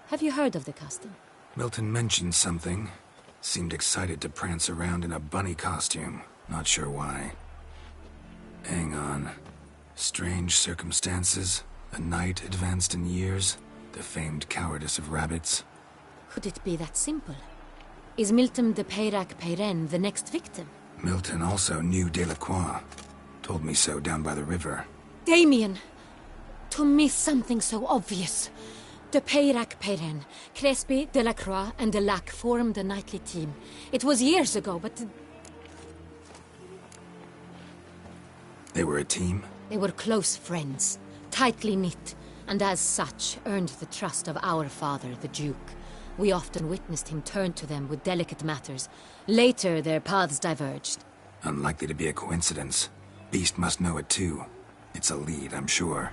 Have you heard of the custom? Milton mentioned something. Seemed excited to prance around in a bunny costume. Not sure why. Hang on. Strange circumstances. A knight advanced in years. The famed cowardice of rabbits. Could it be that simple? Is Milton de Peyrac-Peyren the next victim? Milton also knew Delacroix. Told me so down by the river. Damien! To miss something so obvious. De Peyrac-Peyren, Crespi, Delacroix, and Delac formed a nightly team. It was years ago, but... They were a team? They were close friends, tightly knit, and as such earned the trust of our father, the Duke. We often witnessed him turn to them with delicate matters. Later, their paths diverged. Unlikely to be a coincidence. Beast must know it too. It's a lead, I'm sure.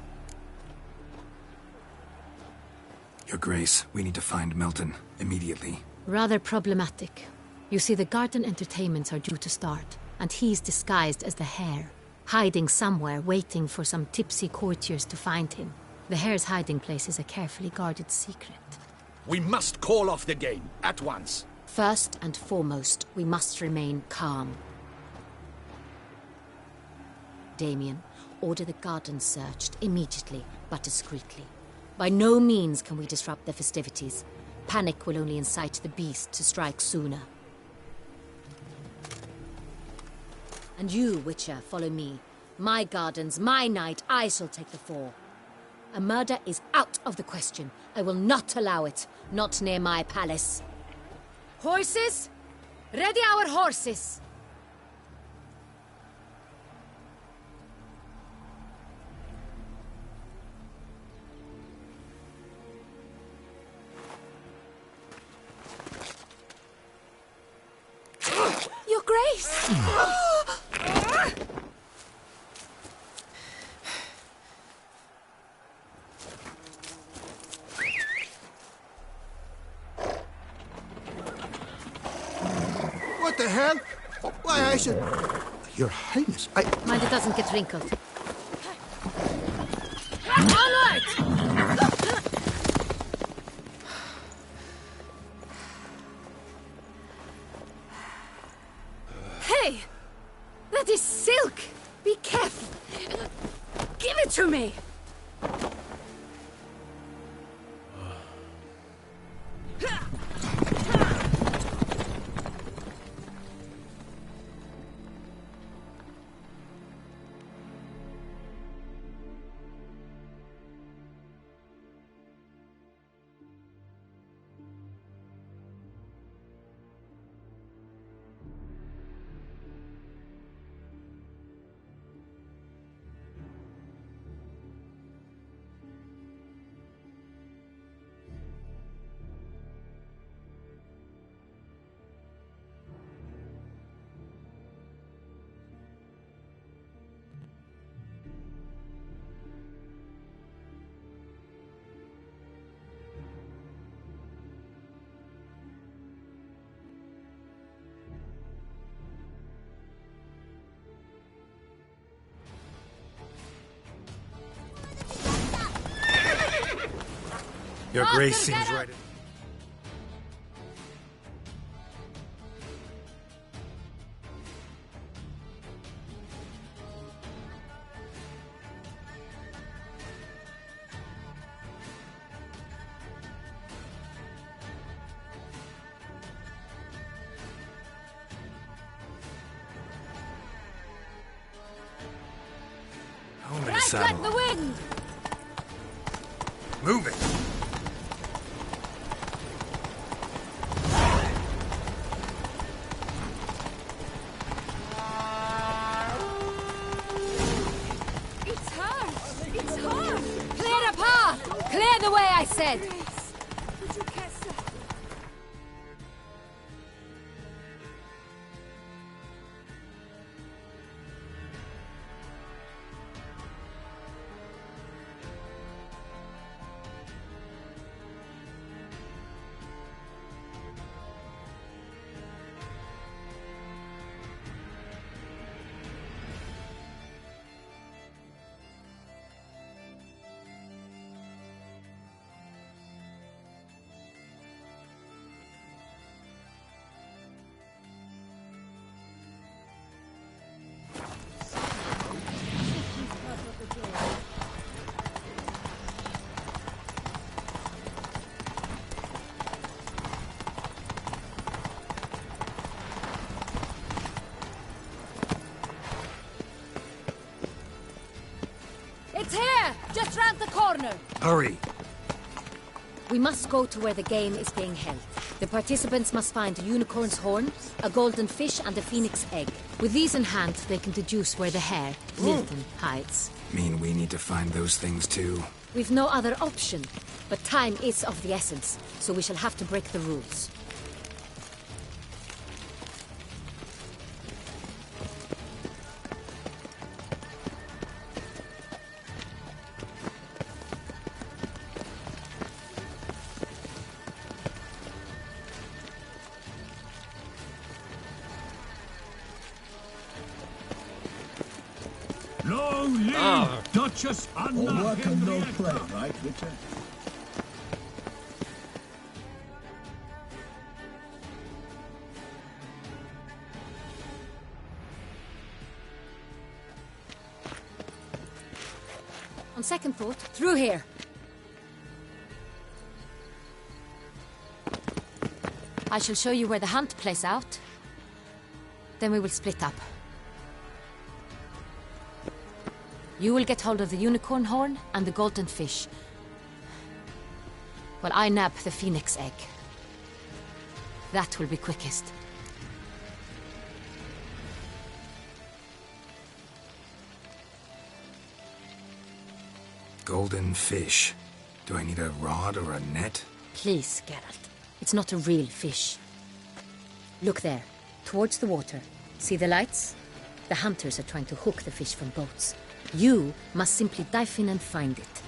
Your Grace, we need to find Milton, immediately. Rather problematic. You see, the garden entertainments are due to start, and he's disguised as the Hare, hiding somewhere, waiting for some tipsy courtiers to find him. The Hare's hiding place is a carefully guarded secret. We must call off the game, at once. First and foremost, we must remain calm. Damien, order the garden searched immediately, but discreetly. By no means can we disrupt the festivities. Panic will only incite the beast to strike sooner. And you, Witcher, follow me. My gardens, my night, I shall take the fall. A murder is out of the question. I will not allow it. Not near my palace. Horses? Ready our horses! Your Grace! What the hell? Why, I should... Your Highness, Mind it doesn't get wrinkled. All right! Hey! That is silk! Be careful! Give it to me! Your Grace seems right. Home in a saddle. Like the wind! Move it! It's hard! It's hard! Clear the path! Clear the way, I said! Just round the corner. Hurry! We must go to where the game is being held. The participants must find a unicorn's horn, a golden fish, and a phoenix egg. With these in hand, they can deduce where the hare, Milton, hides. Mean we need to find those things too? We've no other option, but time is of the essence, so we shall have to break the rules. Long live Duchess Anna! All work and no play, right, Richard? On second thought, through here. I shall show you where the hunt plays out. Then we will split up. You will get hold of the unicorn horn and the golden fish, while I nab the phoenix egg. That will be quickest. Golden fish. Do I need a rod or a net? Please, Geralt. It's not a real fish. Look there, towards the water. See the lights? The hunters are trying to hook the fish from boats. You must simply dive in and find it.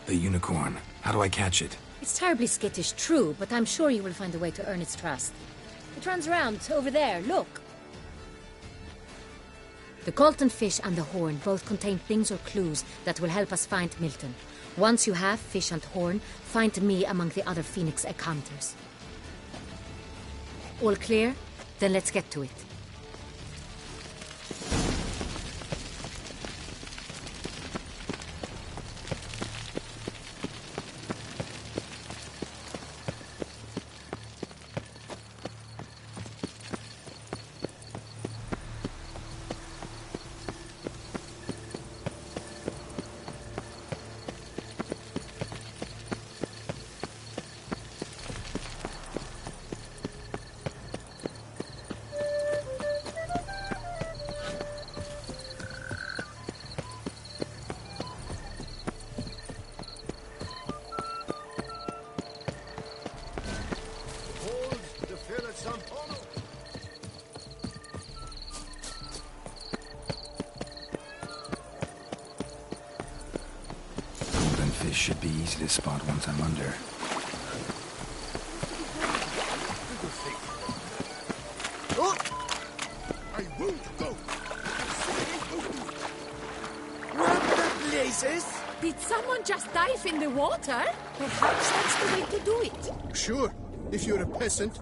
The unicorn. How do I catch it? It's terribly skittish, true, but I'm sure you will find a way to earn its trust. It runs around, over there, look. The golden fish and the horn both contain things or clues that will help us find Milton. Once you have fish and horn, find me among the other phoenix egg hunters. All clear? Then let's get to it. Golden fish should be easy to spot once I'm under. I won't go. What the blazes? Did someone just dive in the water? Perhaps that's the way to do it. Sure, if you're a peasant.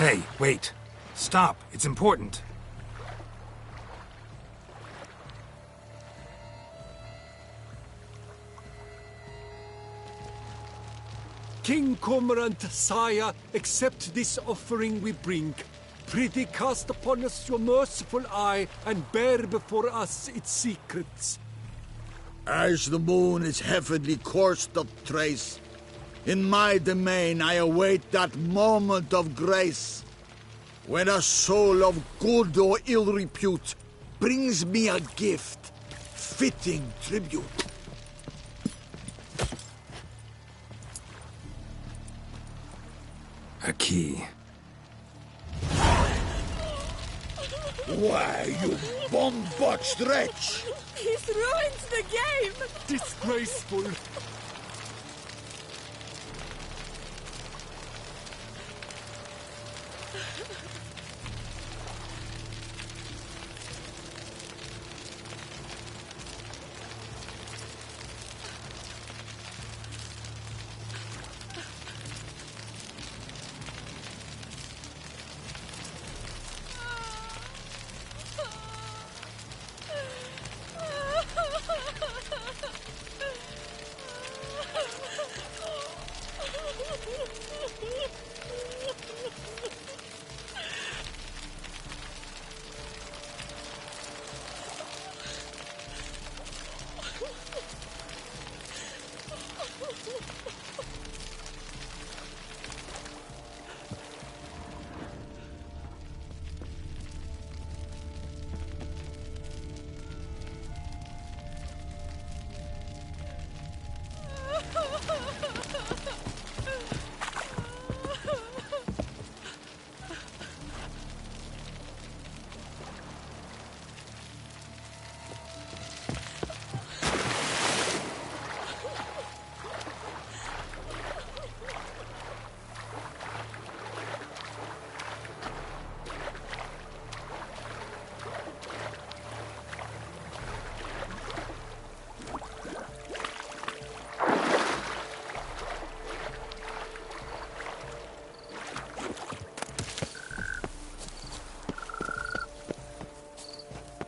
Hey, wait. Stop. It's important. King Cormorant, sire, accept this offering we bring. Prithee cast upon us your merciful eye, and bear before us its secrets. As the moon is heavenly coursed of trace, in my domain I await that moment of grace, when a soul of good or ill repute brings me a gift, fitting tribute. A key. Why, you bomb-botched wretch! He's ruined the game! Disgraceful.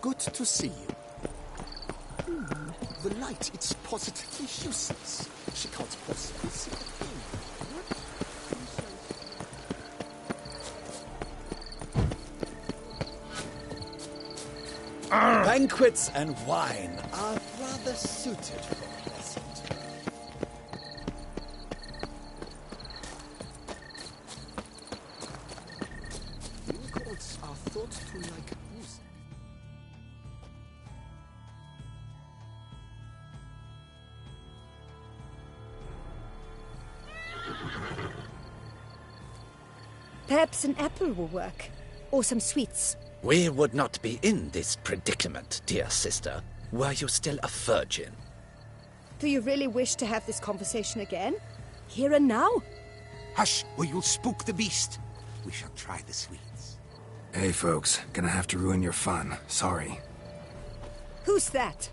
Good to see you. The light, it's positively useless. She can't possibly see the thing. Banquets and wine are rather suited for a peasant. Unicorns are thought to like music. Perhaps an apple will work. Or some sweets. We would not be in this predicament, dear sister, were you still a virgin. Do you really wish to have this conversation again? Here and now? Hush, or you'll spook the beast. We shall try the sweets. Hey, folks. Gonna have to ruin your fun. Sorry. Who's that?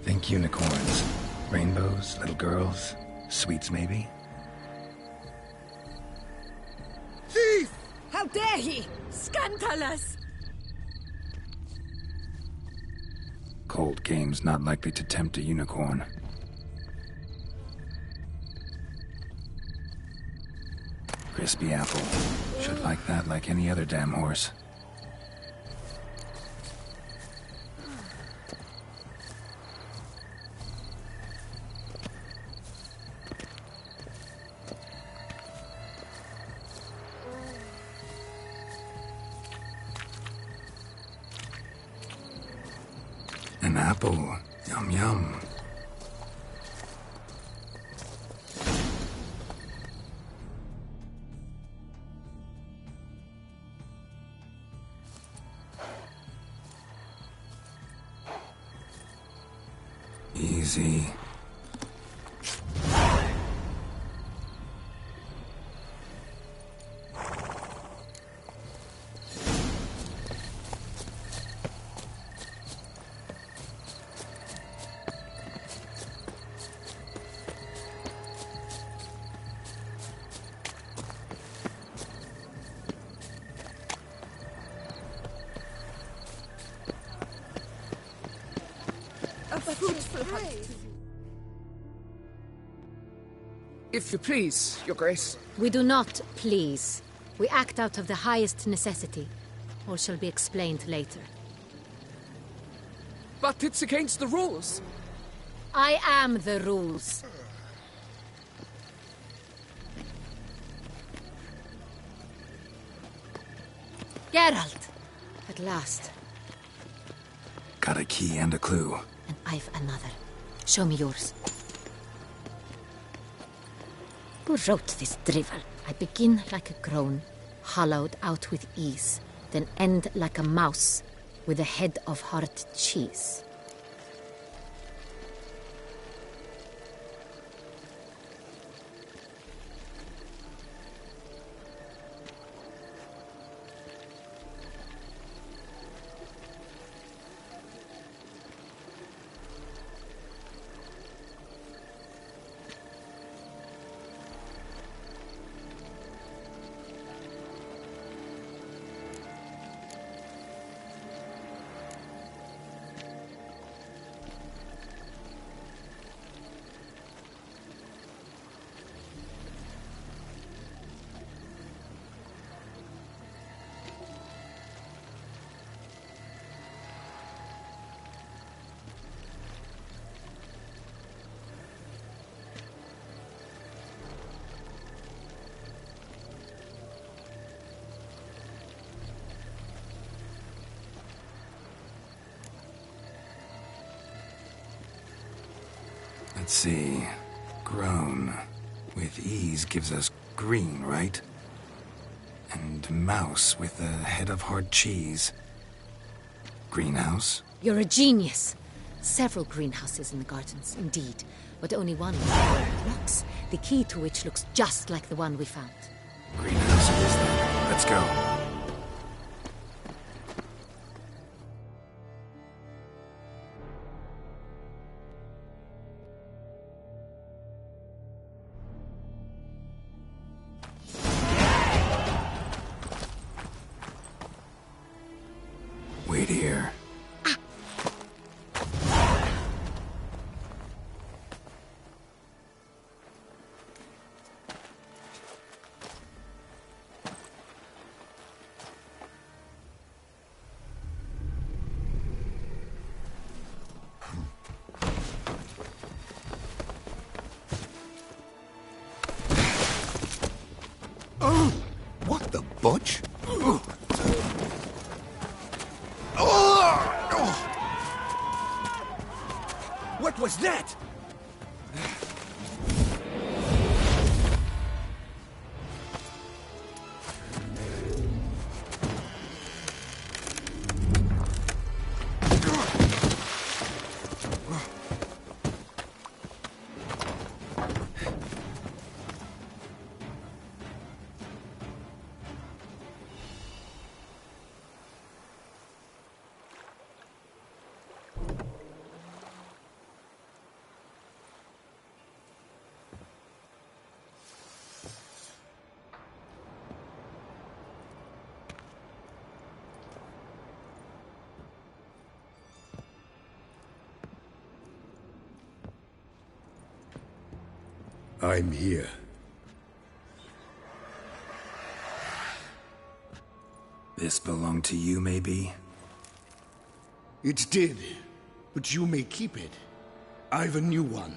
Think unicorns. Rainbows, little girls, sweets maybe? Thief! How dare he! Scandalous! Cold game's not likely to tempt a unicorn. Crispy apple. Should like that like any other damn horse. An apple. Yum yum. Easy. If you please, Your Grace. We do not please. We act out of the highest necessity. All shall be explained later. But it's against the rules. I am the rules. Geralt! At last. Got a key and a clue. And I've another. Show me yours. Who wrote this drivel? I begin like a groan, hollowed out with ease, then end like a mouse with a head of hard cheese. Let's see. Grown. With ease gives us green, right? And mouse with a head of hard cheese. Greenhouse? You're a genius. Several greenhouses in the gardens, indeed, but only one with rocks, the key to which looks just like the one we found. Greenhouse it is then. Let's go. Wait here. Oh, what the butch? What was that? I'm here. This belonged to you, maybe? It did, but you may keep it. I've a new one.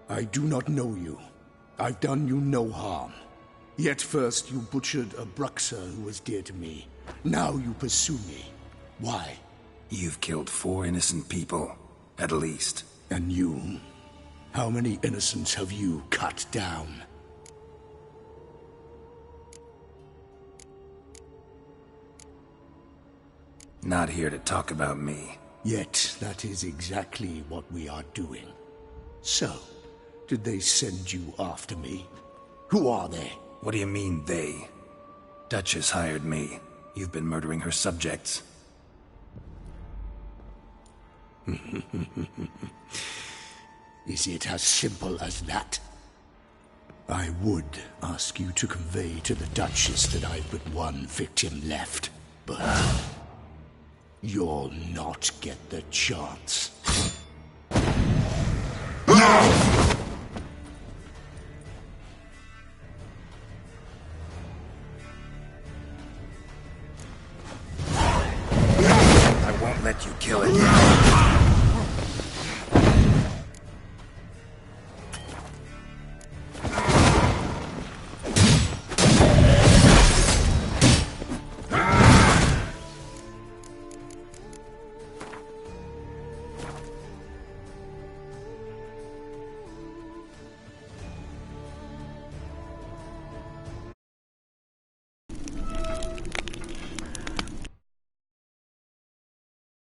I do not know you. I've done you no harm. Yet first you butchered a Bruxer who was dear to me. Now you pursue me. Why? You've killed 4 innocent people, at least. And you? How many innocents have you cut down? Not here to talk about me. Yet that is exactly what we are doing. So, did they send you after me? Who are they? What do you mean, they? Duchess hired me. You've been murdering her subjects. Is it as simple as that? I would ask you to convey to the Duchess that I've but one victim left, but you'll not get the chance. I won't let you kill it.